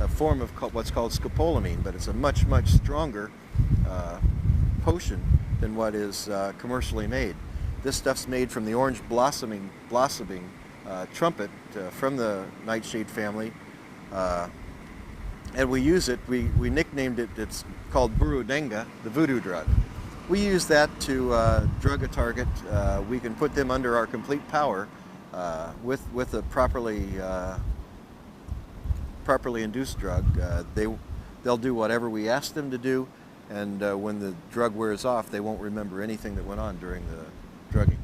a form of what's called scopolamine, but it's a much stronger potion than what is commercially made. This stuff's made from the orange blossoming trumpet from the nightshade family. And we use it, we nicknamed it, it's called Burudenga, the voodoo drug. We use that to drug a target. We can put them under our complete power with a properly induced drug. They'll do whatever we ask them to do, and when the drug wears off, they won't remember anything that went on during the drugging.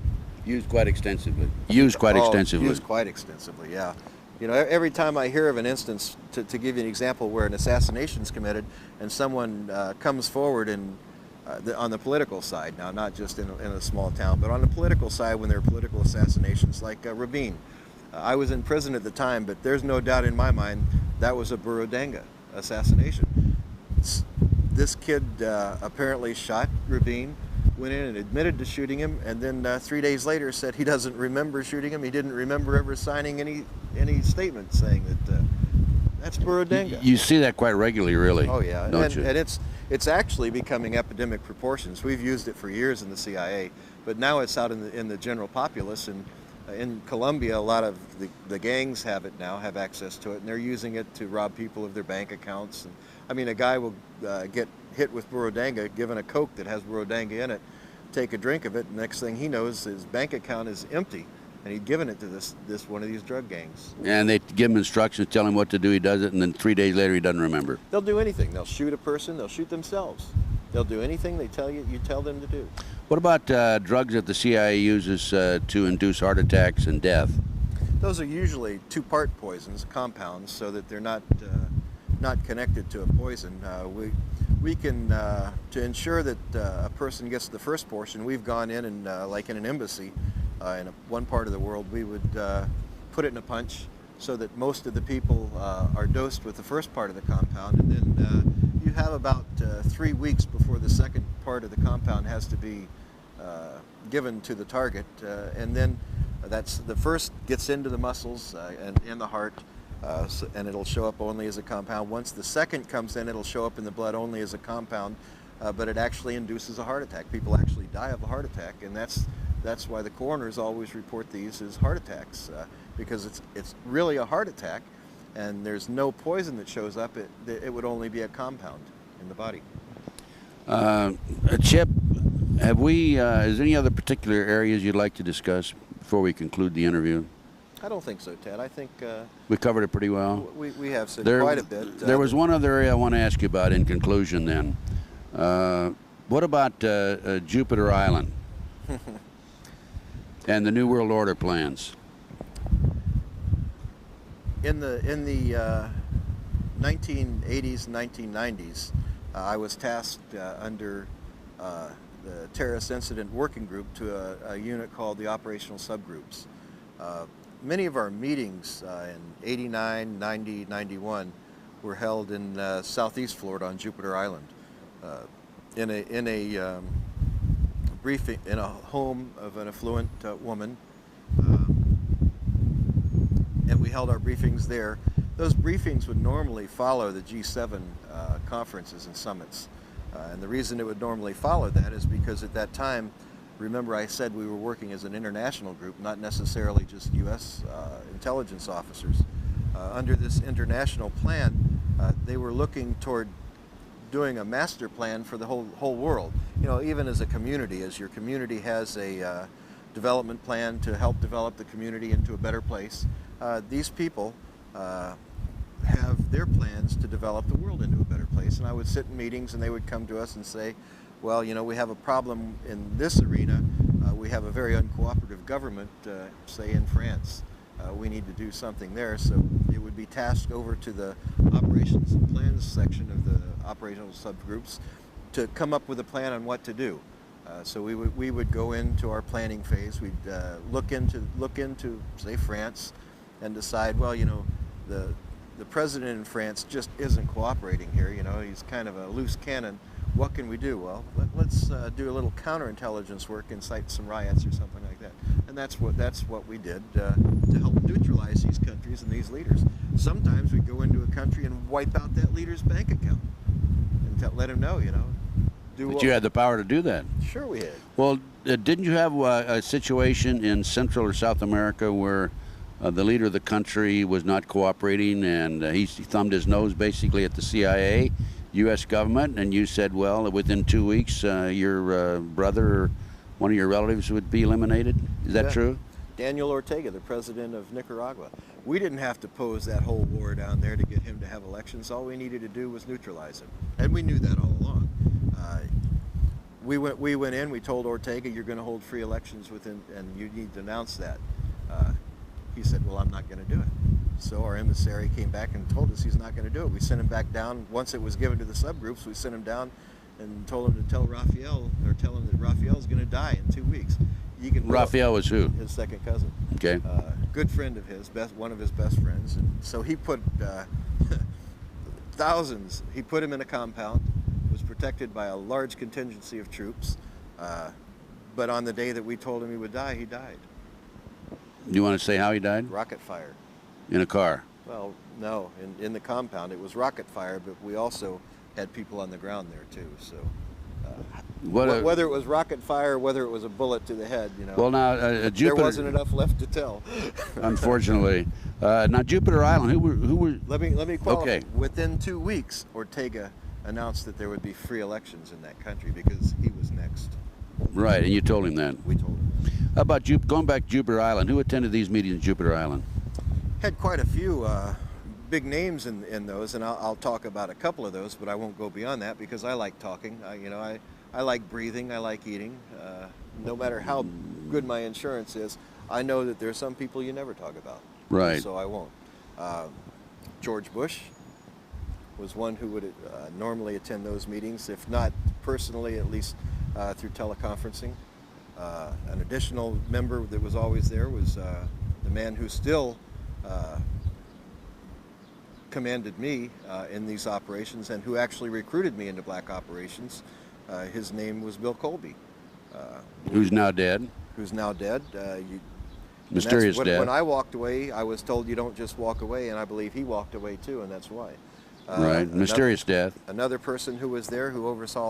Used quite extensively. Used quite extensively. Used quite extensively, yeah. You know, every time I hear of an instance, to give you an example where an assassination is committed and someone comes forward and on the political side, now not just in a small town, but on the political side when there are political assassinations like Rabin. I was in prison at the time, but there's no doubt in my mind that was a Burudenga assassination. This kid apparently shot Rabin, went in and admitted to shooting him, and then 3 days later said he doesn't remember shooting him. He didn't remember ever signing any statement saying that that's Burudenga. You see that quite regularly, really. Oh yeah, don't you? And it's actually becoming epidemic proportions. We've used it for years in the CIA, but now it's out in the general populace. And in Colombia, a lot of the gangs have it now, have access to it, and they're using it to rob people of their bank accounts. And I mean, a guy will get hit with Burudenga, given a Coke that has Burudenga in it, take a drink of it, and next thing he knows, his bank account is empty, and he'd given it to this one of these drug gangs. And they give him instructions, tell him what to do, he does it, and then 3 days later he doesn't remember. They'll do anything. They'll shoot a person, they'll shoot themselves. They'll do anything they tell you tell them to do. What about drugs that the CIA uses to induce heart attacks and death? Those are usually two-part poisons, compounds, so that they're not connected to a poison. We can, to ensure that a person gets the first portion, we've gone in and, like in an embassy, in one part of the world, we would put it in a punch so that most of the people are dosed with the first part of the compound, and then you have about 3 weeks before the second part of the compound has to be given to the target, and then that's the first gets into the muscles and in the heart, and it'll show up only as a compound. Once the second comes in, it'll show up in the blood only as a compound, but it actually induces a heart attack. People actually die of a heart attack, and that's why the coroners always report these as heart attacks, because it's really a heart attack, and there's no poison that shows up. It would only be a compound in the body. Chip, is there any other particular areas you'd like to discuss before we conclude the interview? I don't think so, Ted. I think we covered it pretty well. We have said quite a bit. There was one other area I want to ask you about in conclusion then. What about Jupiter Island and the New World Order plans? In the 1980s and 1990s, I was tasked under the Terrorist Incident Working Group to a unit called the Operational Subgroups. Many of our meetings in 89, 90, 91 were held in southeast Florida on Jupiter Island, in a briefing in a home of an affluent woman, and we held our briefings there. Those briefings would normally follow the G7 conferences and summits, and the reason it would normally follow that is because at that time, remember I said we were working as an international group, not necessarily just U.S. Intelligence officers. Under this international plan, they were looking toward doing a master plan for the whole world. You know, even as a community, as your community has a development plan to help develop the community into a better place, these people have their plans to develop the world into a better place. And I would sit in meetings and they would come to us and say, well, you know, we have a problem in this arena. We have a very uncooperative government, say in France. We need to do something there. So it would be tasked over to the operations and plans section of the operational subgroups to come up with a plan on what to do. So we would go into our planning phase. We'd look into say France and decide, well, you know, the president in France just isn't cooperating here. You know, he's kind of a loose cannon. What can we do? Well, let's do a little counterintelligence work, incite some riots or something like that. And that's what we did to help neutralize these countries and these leaders. Sometimes we go into a country and wipe out that leader's bank account and let him know, you know, But you had the power to do that. Sure we had. Well, didn't you have a situation in Central or South America where the leader of the country was not cooperating, and he thumbed his nose basically at the CIA, U.S. government, and you said, well, within 2 weeks, your brother or one of your relatives would be eliminated? Is that true? Daniel Ortega, the president of Nicaragua. We didn't have to pose that whole war down there to get him to have elections. All we needed to do was neutralize him, and we knew that all along. We went in, we told Ortega, you're going to hold free elections within, and you need to announce that. He said, well, I'm not going to do it. So our emissary came back and told us he's not going to do it. We sent him back down. Once it was given to the subgroups, we sent him down and told him to tell Raphael, or tell him that Raphael's going to die in 2 weeks. You can Raphael was who? His second cousin. Okay. Good friend of his, one of his best friends. And so he put thousands, he put him in a compound, was protected by a large contingency of troops. But on the day that we told him he would die, he died. You want to say how he died? Rocket fire. In a car? Well, no, in the compound. It was rocket fire, but we also had people on the ground there too. So whether it was rocket fire or whether it was a bullet to the head, you know. Well, now Jupiter. There wasn't enough left to tell. Unfortunately. Now Jupiter Island. Who were? Let me qualify. Okay. Within 2 weeks, Ortega announced that there would be free elections in that country because he was next. Right, and you told him that. We told him. How about going back to Jupiter Island? Who attended these meetings in Jupiter Island? Had quite a few big names in those, and I'll talk about a couple of those, but I won't go beyond that because I like talking. I like breathing. I like eating. No matter how good my insurance is, I know that there's some people you never talk about. Right. So I won't. George Bush was one who would normally attend those meetings, if not personally, at least through teleconferencing. An additional member that was always there was the man who still commanded me in these operations and who actually recruited me into black operations. His name was Bill Colby. Who's now dead. Who's now dead. Mysterious death. When I walked away, I was told you don't just walk away, and I believe he walked away too, and that's why. Right, mysterious death. Another person who was there who oversaw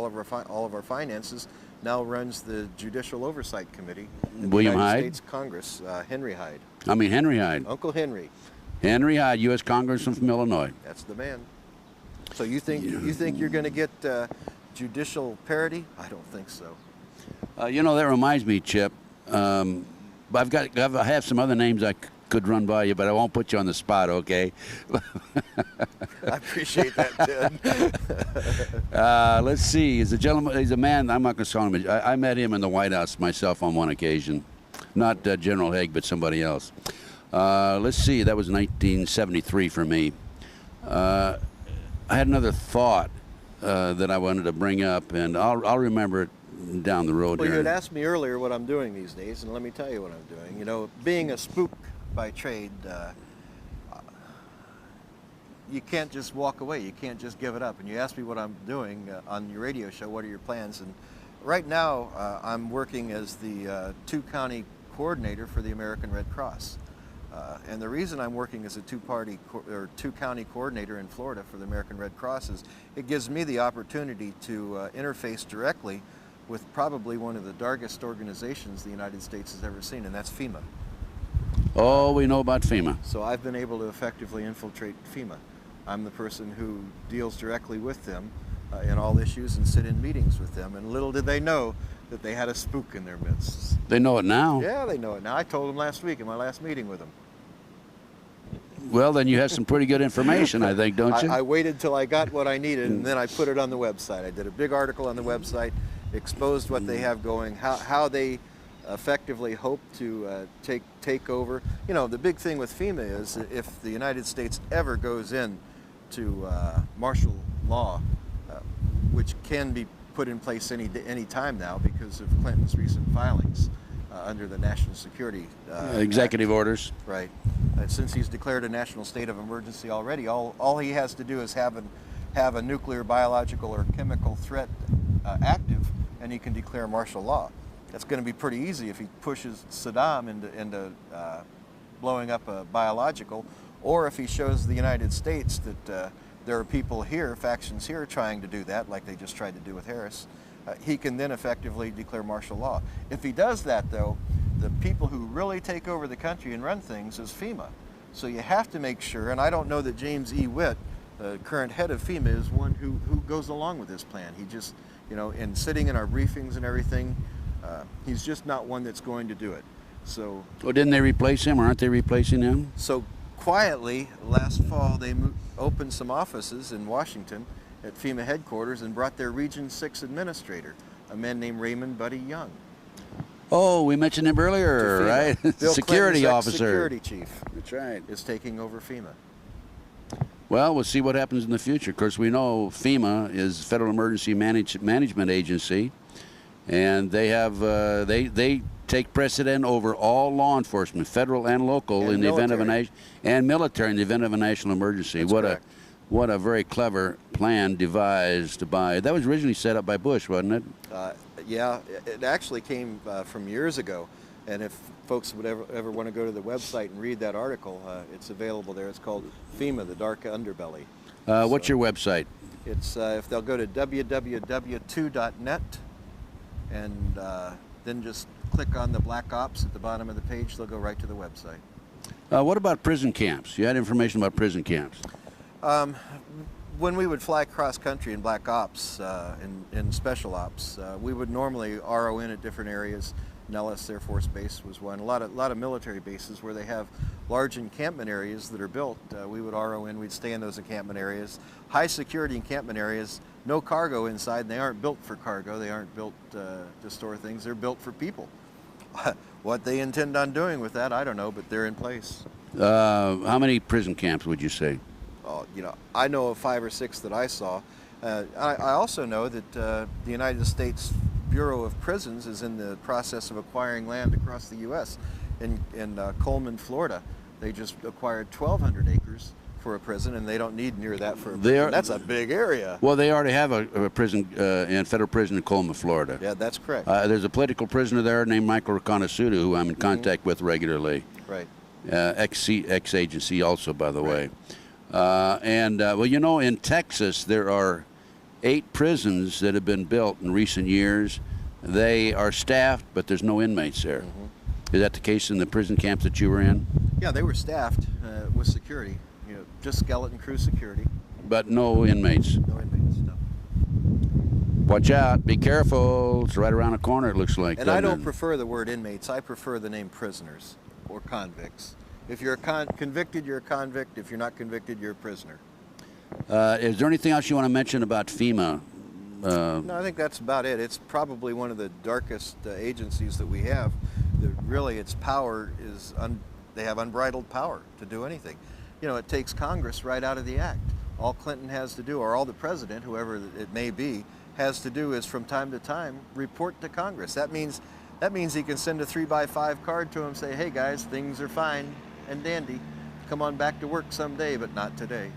all of our finances now runs the Judicial Oversight Committee in William the United Hyde? States Congress. Henry Hyde. I mean Henry Hyde. Uncle Henry. Henry Hyde, U.S. Congressman from Illinois. That's the man. So you think you're going to get judicial parity? I don't think so. That reminds me, Chip. I have some other names I could run by you, but I won't put you on the spot, okay? I appreciate that, Ted. Let's see. He's a man. I'm not going to call him. I met him in the White House myself on one occasion. Not General Haig, but somebody else. Let's see. That was 1973 for me. I had another thought that I wanted to bring up, and I'll remember it down the road. Well, here. you had asked me earlier what I'm doing these days, and let me tell you what I'm doing. You know, being a spook by trade, you can't just walk away. You can't just give it up. And you asked me what I'm doing on your radio show. What are your plans? And right now, I'm working as the two-county coordinator for the American Red Cross. And the reason I'm working as a two-county coordinator in Florida for the American Red Cross is it gives me the opportunity to interface directly with probably one of the darkest organizations the United States has ever seen, and that's FEMA. Oh, we know about FEMA. So I've been able to effectively infiltrate FEMA. I'm the person who deals directly with them in all issues and sit in meetings with them, and little did they know that they had a spook in their midst. They know it now. Yeah, they know it now. I told them last week in my last meeting with them. Well, then you have some pretty good information, I think, don't you? I waited till I got what I needed, and then I put it on the website. I did a big article on the website, exposed what they have going, how they effectively hope to take over. You know, the big thing with FEMA is if the United States ever goes in to martial law, which can be put in place any time now because of Clinton's recent filings under the National Security Executive orders. Right. Since he's declared a national state of emergency already, all he has to do is have a nuclear, biological, or chemical threat active, and he can declare martial law. That's going to be pretty easy if he pushes Saddam into blowing up a biological, or if he shows the United States that there are people here, factions here, trying to do that, like they just tried to do with Harris. he can then effectively declare martial law. If he does that, though, the people who really take over the country and run things is FEMA. So you have to make sure, and I don't know that James E. Witt, the current head of FEMA, is one who goes along with this plan. He just, you know, in sitting in our briefings and everything, he's just not one that's going to do it. So. Well, didn't they replace him, or aren't they replacing him? So quietly, last fall, they opened some offices in Washington at FEMA headquarters and brought their Region 6 administrator, a man named Raymond Buddy Young. Oh, we mentioned him earlier, right? Bill Security Clinton's officer. Security chief. That's right. Is taking over FEMA. Well, we'll see what happens in the future. Of course, we know FEMA is Federal Emergency Management Agency, and they have they take precedent over all law enforcement, federal and local, And in the event of military. and military in the event of a national emergency. That's correct. What a very clever plan devised by. That was originally set up by Bush, wasn't it? Yeah, it actually came from years ago. And if folks would ever want to go to the website and read that article, it's available there. It's called FEMA, the Dark Underbelly. What's your website? It's if they'll go to www.2.net and then just click on the Black Ops at the bottom of the page, they'll go right to the website. What about prison camps? You had information about prison camps. When we would fly cross country in Black Ops, in Special Ops, we would normally RO in at different areas. Nellis Air Force Base was one. A lot of military bases where they have large encampment areas that are built. We would RO in. We'd stay in those encampment areas. High security encampment areas. No cargo inside. And they aren't built for cargo. They aren't built to store things. They're built for people. What they intend on doing with that, I don't know, but they're in place. How many prison camps would you say? You know, I know of 5 or 6 that I saw. I also know that the United States Bureau of Prisons is in the process of acquiring land across the U.S. In Coleman, Florida. They just acquired 1,200 acres for a prison, and they don't need near that for a prison. That's a big area. Well, they already have a prison, federal prison in Coleman, Florida. Yeah, that's correct. There's a political prisoner there named Michael Reconnaissouta, who I'm in contact with regularly. Right. Ex-agency also, by the way. Well, you know, in Texas, there are 8 prisons that have been built in recent years. They are staffed, but there's no inmates there. Is that the case in the prison camps that you were in? Yeah, they were staffed with security, you know, just skeleton crew security. But no inmates? No inmates, no. Watch out, be careful, it's right around the corner, it looks like. And I don't prefer the word inmates, I prefer the name prisoners or convicts. If you're convicted, you're a convict. If you're not convicted, you're a prisoner. Is there anything else you want to mention about FEMA? No, I think that's about it. It's probably one of the darkest agencies that we have. Really, its power is, they have unbridled power to do anything. You know, it takes Congress right out of the act. All Clinton has to do, or all the president, whoever it may be, has to do is from time to time report to Congress. That means he can send a 3x5 card to them and say, hey guys, things are fine and dandy. Come on back to work someday, but not today.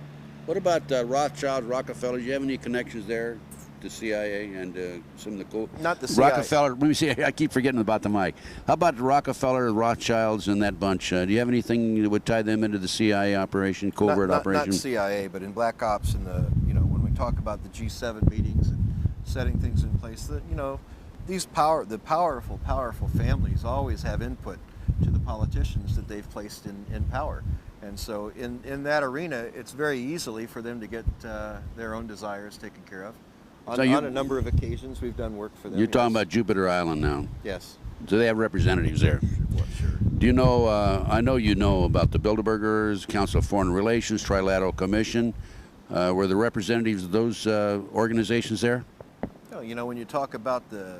What about Rothschild, Rockefeller? Do you have any connections there? The CIA and some of the cool... Not the CIA. Rockefeller, let me see, I keep forgetting about the mic. How about Rockefeller, the Rothschilds, and that bunch? Do you have anything that would tie them into the CIA operation, covert operation? Not CIA, but in Black Ops and you know, when we talk about the G7 meetings and setting things in place, that, you know, the powerful families always have input to the politicians that they've placed in power. And so in that arena, it's very easily for them to get their own desires taken care of. On a number of occasions, we've done work for them. You're talking about Jupiter Island now? Yes. Do they have representatives there? Well, sure. Do you know, I know you know about the Bilderbergers, Council of Foreign Relations, Trilateral Commission. Were the representatives of those organizations there? You know, when you talk about the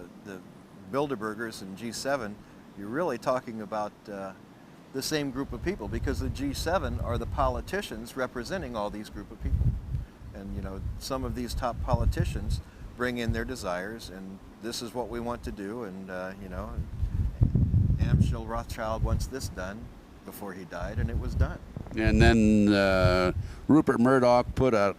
Bilderbergers and G7, you're really talking about the same group of people, because the G7 are the politicians representing all these group of people. And, you know, some of these top politicians bring in their desires, and this is what we want to do, and, you know, Amschel Rothschild wants this done before he died, and it was done. And then Rupert Murdoch put out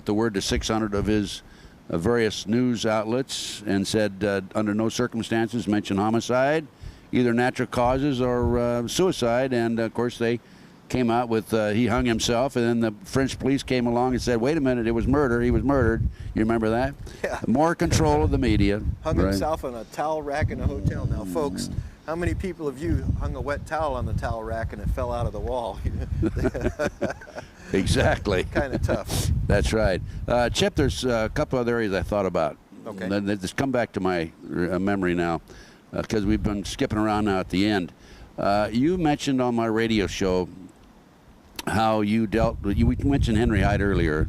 the word to 600 of his various news outlets and said, under no circumstances mention homicide, either natural causes or suicide, and of course they came out with he hung himself, and then the French police came along and said, wait a minute, it was murder, he was murdered. You remember that? Yeah. More control of the media. Hung right? himself on a towel rack in a hotel. Now, folks, how many people of you hung a wet towel on the towel rack and it fell out of the wall? Exactly. Kind of tough. That's right. Chip, there's a couple other areas I thought about. Okay. They just come back to my memory now, because we've been skipping around now at the end. You mentioned on my radio show how you dealt with, we mentioned Henry Hyde earlier,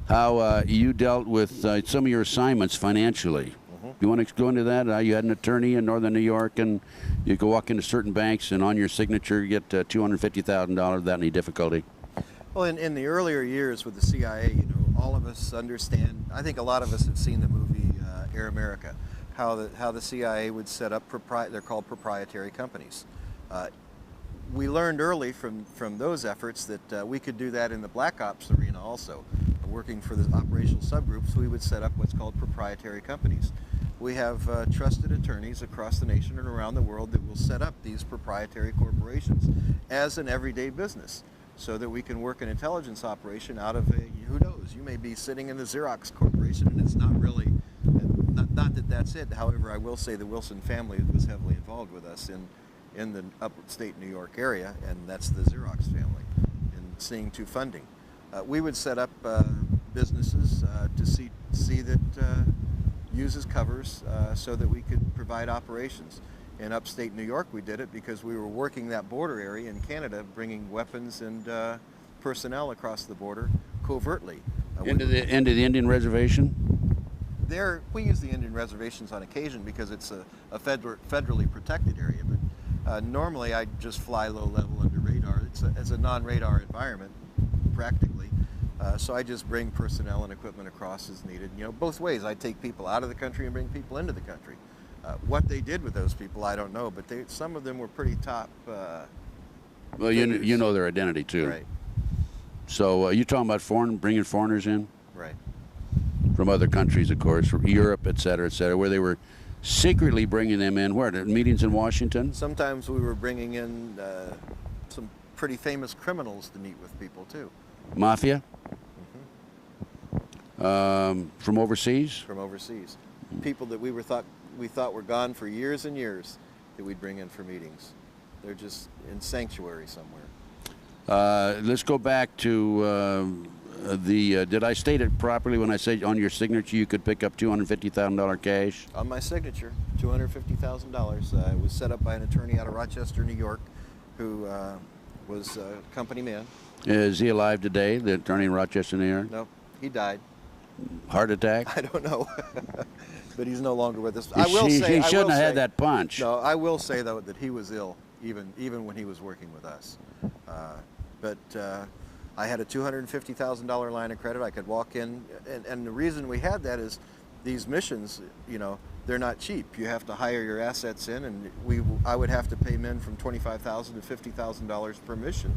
how you dealt with some of your assignments financially. You want to go into that? You had an attorney in northern New York, and you could walk into certain banks and on your signature you get $250,000 without any difficulty. Well, in the earlier years with the CIA, you know, all of us understand, I think a lot of us have seen the movie Air America, how the CIA would set up, they're called proprietary companies. We learned early from those efforts that we could do that in the black ops arena also. Working for the operational subgroups, we would set up what's called proprietary companies. We have trusted attorneys across the nation and around the world that will set up these proprietary corporations as an everyday business, so that we can work an intelligence operation out of who knows, you may be sitting in the Xerox Corporation and it's not really, not that that's it. However, I will say the Wilson family was heavily involved with us in the upstate New York area, and that's the Xerox family, in seeing to funding. We would set up businesses to see that use as covers so that we could provide operations. In upstate New York, we did it because we were working that border area in Canada, bringing weapons and personnel across the border covertly. Into the Indian reservation? There, we use the Indian reservations on occasion because it's a federally protected area. But normally, I just fly low level under radar. It's a non-radar environment, practically. So I just bring personnel and equipment across as needed. You know, both ways. I take people out of the country and bring people into the country. What they did with those people, I don't know, but some of them were pretty top. Well, you know their identity too. Right. So you're talking about bringing foreigners in? Right. From other countries, of course, from Europe, et cetera, where they were secretly bringing them in. Where? Meetings in Washington? Sometimes we were bringing in some pretty famous criminals to meet with people too. Mafia? From overseas? From overseas. People that we thought were gone for years and years that we'd bring in for meetings. They're just in sanctuary somewhere. Let's go back to did I state it properly when I said on your signature you could pick up $250,000 cash? On my signature, $250,000. It was set up by an attorney out of Rochester, New York, who was a company man. Is he alive today, the attorney in Rochester, New York? No, he died. Heart attack? I don't know. But he's no longer with us. He shouldn't have had that punch. No, I will say, though, that he was ill, even when he was working with us. But I had a $250,000 line of credit. I could walk in, and the reason we had that is these missions, you know, they're not cheap. You have to hire your assets in, and I would have to pay men from $25,000 to $50,000 per mission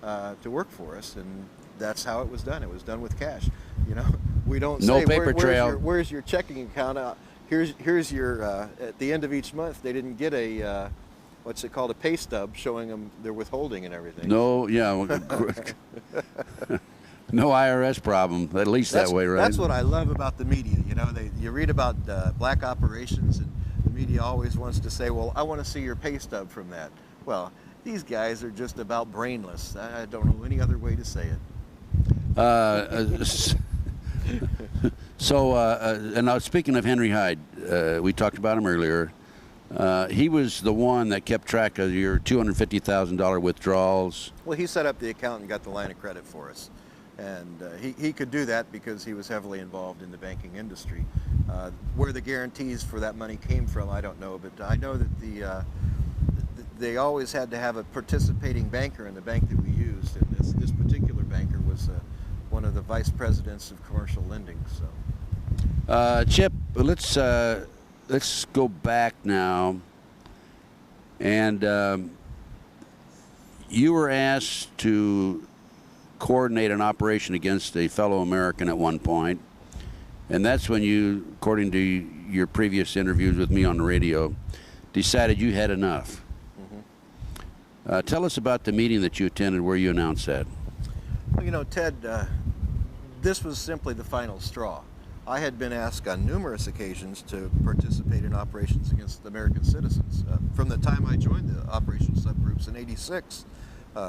to work for us, and that's how it was done. It was done with cash. You know, we don't say paper trail. Where's your checking account? Here's your at the end of each month. They didn't get a what's it called, a pay stub showing them their withholding and everything. No, yeah, no IRS problem. At least that way, right? That's what I love about the media. You know, you read about black operations, and the media always wants to say, "Well, I want to see your pay stub from that." Well, these guys are just about brainless. I don't know any other way to say it. And now speaking of Henry Hyde, we talked about him earlier. He was the one that kept track of your $250,000 withdrawals. Well, he set up the account and got the line of credit for us. And he could do that because he was heavily involved in the banking industry. Where the guarantees for that money came from, I don't know. But I know that they always had to have a participating banker in the bank that we used. And this particular banker was one of the vice presidents of commercial lending. So, Chip, let's go back now. And you were asked to coordinate an operation against a fellow American at one point, and that's when you, according to your previous interviews with me on the radio, decided you had enough. Tell us about the meeting that you attended where you announced that. Well, you know, Ted, this was simply the final straw. I had been asked on numerous occasions to participate in operations against American citizens. From the time I joined the operational subgroups in '86,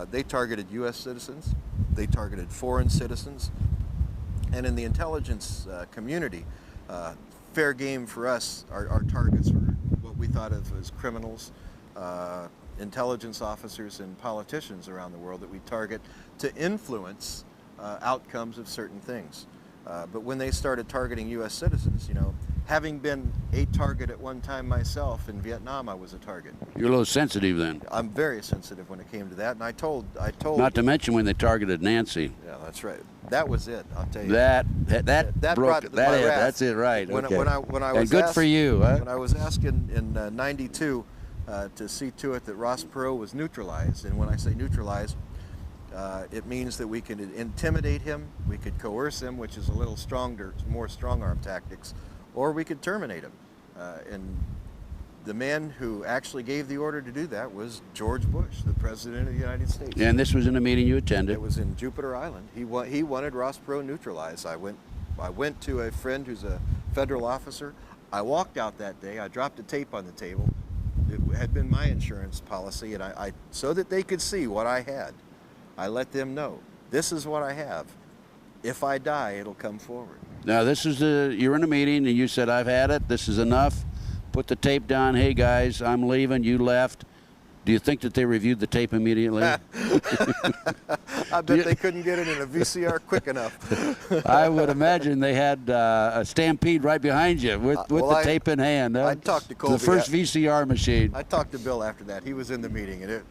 they targeted U.S. citizens, they targeted foreign citizens, and in the intelligence community, fair game for us, our targets were what we thought of as criminals, intelligence officers, and politicians around the world that we target to influence outcomes of certain things. But when they started targeting U.S. citizens, you know, having been a target at one time myself in Vietnam, I was a target. You're a little sensitive then. I'm very sensitive when it came to that, and I told. Not to mention when they targeted Nancy. Yeah, that's right. That was it. I'll tell you. That that broke brought it. my wrath. That's it, right? When, Okay. when I was and good asked, for you. Huh? When I was asked in '92 to see to it that Ross Perot was neutralized, and when I say neutralized, it means that we could intimidate him, we could coerce him, which is a little stronger, more strong-arm tactics, or we could terminate him. And the man who actually gave the order to do that was George Bush, the President of the United States. And this was in a meeting you attended. It was in Jupiter Island. He wanted Ross Perot neutralized. I went to a friend who's a federal officer. I walked out that day. I dropped a tape on the table. It had been my insurance policy, and I so that they could see what I had, I let them know, this is what I have. If I die, it'll come forward. Now this is you're in a meeting and you said, I've had it, this is enough. Put the tape down, hey guys, I'm leaving, you left. Do you think that they reviewed the tape immediately? I bet they couldn't get it in a VCR quick enough. I would imagine they had a stampede right behind you with the tape in hand. I talked to Colby. The first VCR machine. I talked to Bill after that. He was in the meeting, and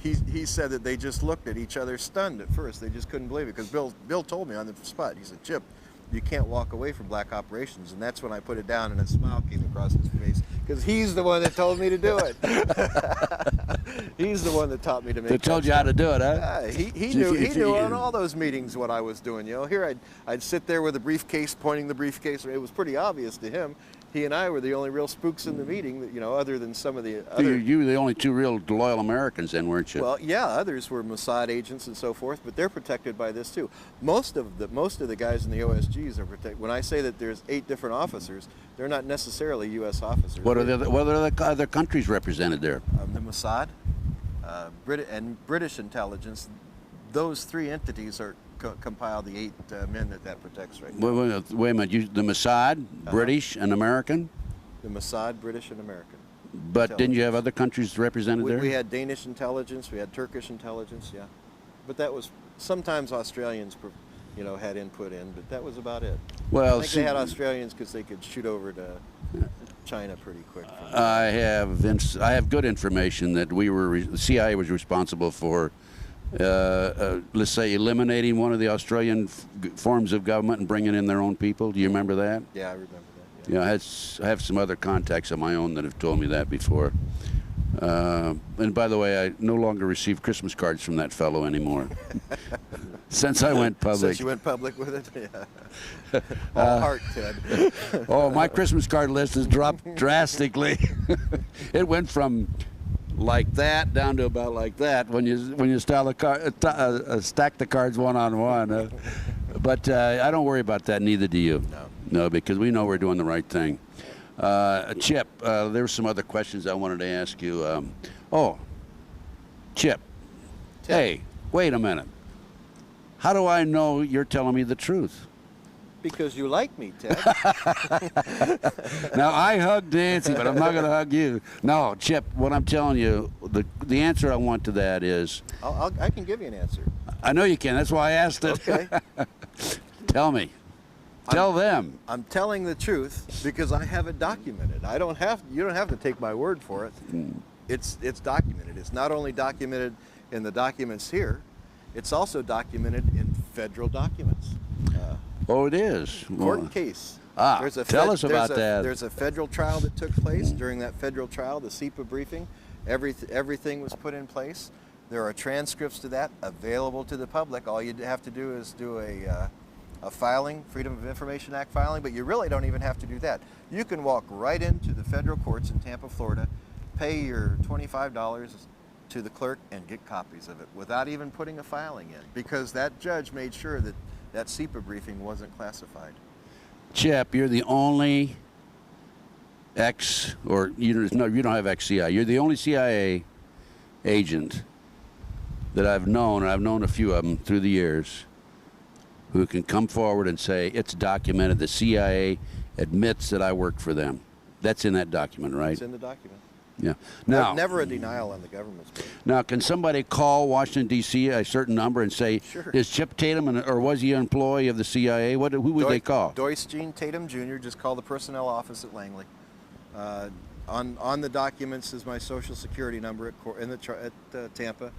he said that they just looked at each other stunned at first. They just couldn't believe it, because Bill told me on the spot, he said, Chip, you can't walk away from black operations. And that's when I put it down and a smile came across his face, because he's the one that told me to do it. He's the one that taught me to make it. They told you how to do it, huh? He knew on all those meetings what I was doing. You know, here I'd sit there with a briefcase, pointing the briefcase. It was pretty obvious to him. He and I were the only real spooks in the meeting, that, you know, other than some of the other... You were the only two real loyal Americans then, weren't you? Well, yeah, others were Mossad agents and so forth, but they're protected by this too. Most of the guys in the OSGs are protected. When I say that there's 8 different officers, they're not necessarily U.S. officers. What are the other countries represented there? The Mossad, and British intelligence. Those 3 entities are compile the 8 men that protects right now. Wait a minute, the Mossad, British and American? The Mossad, British and American. But didn't you have other countries represented there? We had Danish intelligence, we had Turkish intelligence, yeah. But that was, sometimes Australians, you know, had input in, but that was about it. Well, I think they had Australians because they could shoot over to China pretty quick. I have good information that the CIA was responsible for let's say eliminating one of the Australian forms of government and bringing in their own people. Do you remember that? Yeah, I remember that. Yeah, I have some other contacts of my own that have told me that before. And by the way, I no longer receive Christmas cards from that fellow anymore. Since I went public. Since you went public with it? Yeah. All heart, Ted. Oh, my Christmas card list has dropped drastically. It went from like that down to about like that when you stack the cards one on one. But I don't worry about that. Neither do you. No, because we know we're doing the right thing. Chip, there were some other questions I wanted to ask you. Chip. Ted. Hey, wait a minute. How do I know you're telling me the truth? Because you like me, Ted. Now, I hugged Nancy, but I'm not going to hug you. No, Chip, what I'm telling you, the answer I want to that is... I can give you an answer. I know you can. That's why I asked it. Okay. Tell me. Tell them. I'm telling the truth because I have it documented. You don't have to take my word for it. It's documented. It's not only documented in the documents here, it's also documented in federal documents. Oh, it is. Court case. Tell us about that. There's a federal trial that took place. During that federal trial, the SEPA briefing, everything was put in place. There are transcripts to that available to the public. All you have to do is do a filing, Freedom of Information Act filing, but you really don't even have to do that. You can walk right into the federal courts in Tampa, Florida, pay your $25, to the clerk and get copies of it without even putting a filing in, because that judge made sure that that SEPA briefing wasn't classified. Chip, you're the only you don't have ex-CIA. You're the only CIA agent that I've known, and I've known a few of them through the years, who can come forward and say, it's documented, the CIA admits that I worked for them. That's in that document, right? It's in the document. Yeah. Now, never a denial on the government's part. Now, can somebody call Washington, D.C., a certain number and say, Sure. is Chip Tatum, or was he an employee of the CIA? Who would they call? Doyce Gene Tatum Jr., just call the personnel office at Langley. On the documents is my Social Security number at Tampa.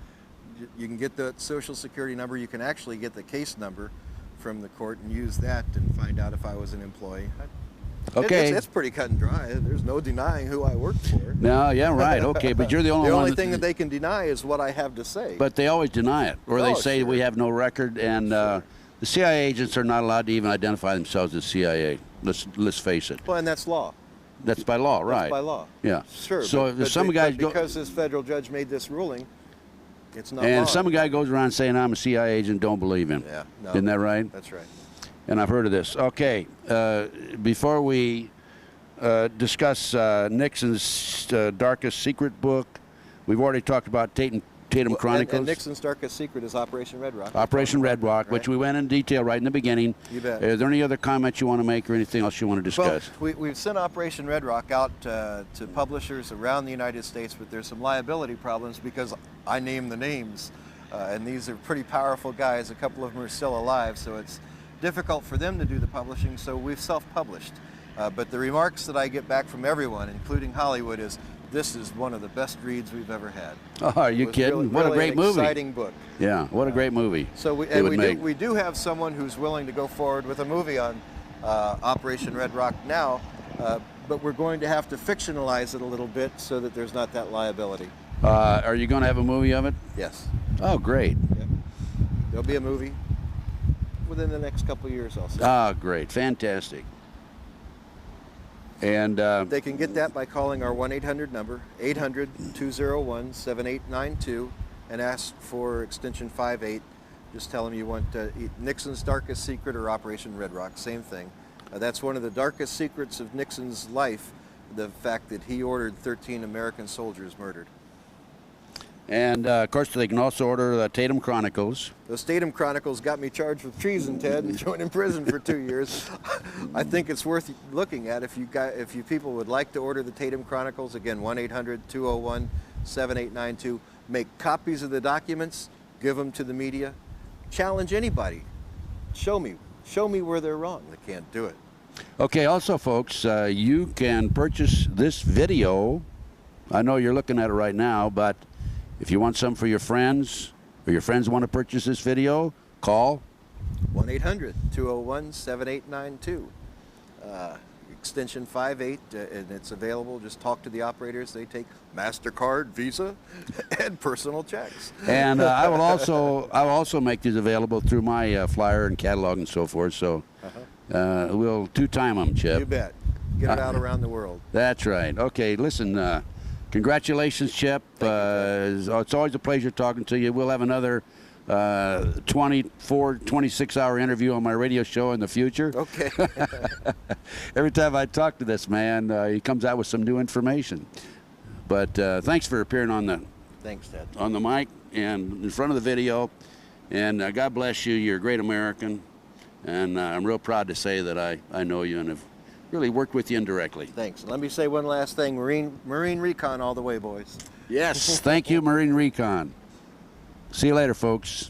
You can get the Social Security number. You can actually get the case number from the court and use that and find out if I was an employee. Okay. It's pretty cut and dry. There's no denying who I worked for. No, yeah, right. Okay, but you're the only The one. only thing that they can deny is what I have to say. But they always deny it, or they say sure. we have no record, and Sure. the CIA agents are not allowed to even identify themselves as CIA. Let's face it. Well, and that's law. That's by law, right? That's by law. Yeah. Sure. So but if some guy because this federal judge made this ruling, it's not and law. some guy goes around saying I'm a CIA agent, don't believe him. Yeah. No, Isn't that right? That's right. And I've heard of this. Okay, before we discuss Nixon's darkest secret book, we've already talked about Tatum Chronicles. And Nixon's darkest secret is Operation Red Rock. Operation Red Rock, right? which we went in detail right in the beginning. You bet. Are there any other comments you want to make or anything else you want to discuss? Well, we've sent Operation Red Rock out to publishers around the United States, but there's some liability problems because I name the names, and these are pretty powerful guys. A couple of them are still alive, so it's difficult for them to do the publishing, so we've self-published. But the remarks that I get back from everyone, including Hollywood, is this is one of the best reads we've ever had. Oh, are you kidding? What a great movie. Exciting book. Yeah, what a great movie. So we do have someone who's willing to go forward with a movie on Operation Red Rock now, but we're going to have to fictionalize it a little bit so that there's not that liability. Are you going to have a movie of it? Yes. Oh, great. Yep. There'll be a movie within the next couple of years also. Ah, great. Fantastic. And They can get that by calling our 1-800 number, 800-201-7892, and ask for extension 58. Just tell them you want Nixon's darkest secret or Operation Red Rock, same thing. That's one of the darkest secrets of Nixon's life, the fact that he ordered 13 American soldiers murdered. And of course, they can also order the Tatum Chronicles. Those Tatum Chronicles got me charged with treason, Ted, and thrown in prison for 2 years. I think it's worth looking at if you people would like to order the Tatum Chronicles. Again, 1-800-201-7892. Make copies of the documents, give them to the media, challenge anybody. Show me where they're wrong. They can't do it. Okay, also, folks, you can purchase this video. I know you're looking at it right now, but if you want some for your friends, or your friends want to purchase this video, call 1-800-201-7892. Extension 58, and it's available. Just talk to the operators. They take MasterCard, Visa, and personal checks. And I will also make these available through my flyer and catalog and so forth. So we'll two-time them, Chip. You bet. Get it out around the world. That's right. Okay, listen. Congratulations, Chip. It's always a pleasure talking to you. We'll have another 26-hour interview on my radio show in the future. Okay. Every time I talk to this man, he comes out with some new information. But thanks for appearing on the Ted. On the mic and in front of the video. And God bless you. You're a great American. And I'm real proud to say that I know you and have really worked with you indirectly. Thanks. Let me say one last thing. Marine Recon all the way, boys. Yes. Thank you, Marine Recon. See you later, folks.